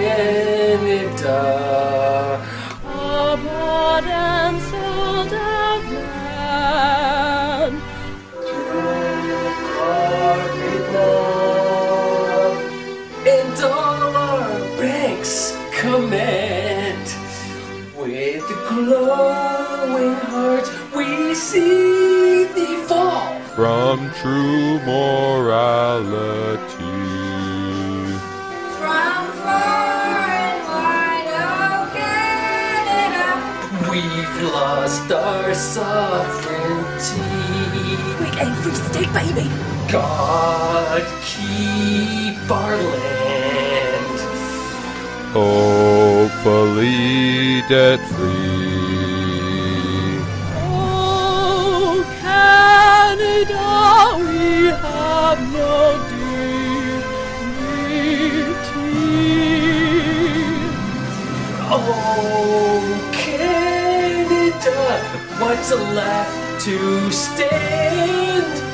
Canada, a bought and sold out land. And all our banks command. With glowing hearts we see thee fall from true morality. We've lost our sovereignty. We ain't free state, baby. God keep our land. Hopefully debt free. Oh, Canada, we have no dignity. Oh, Canada, what's left to stand?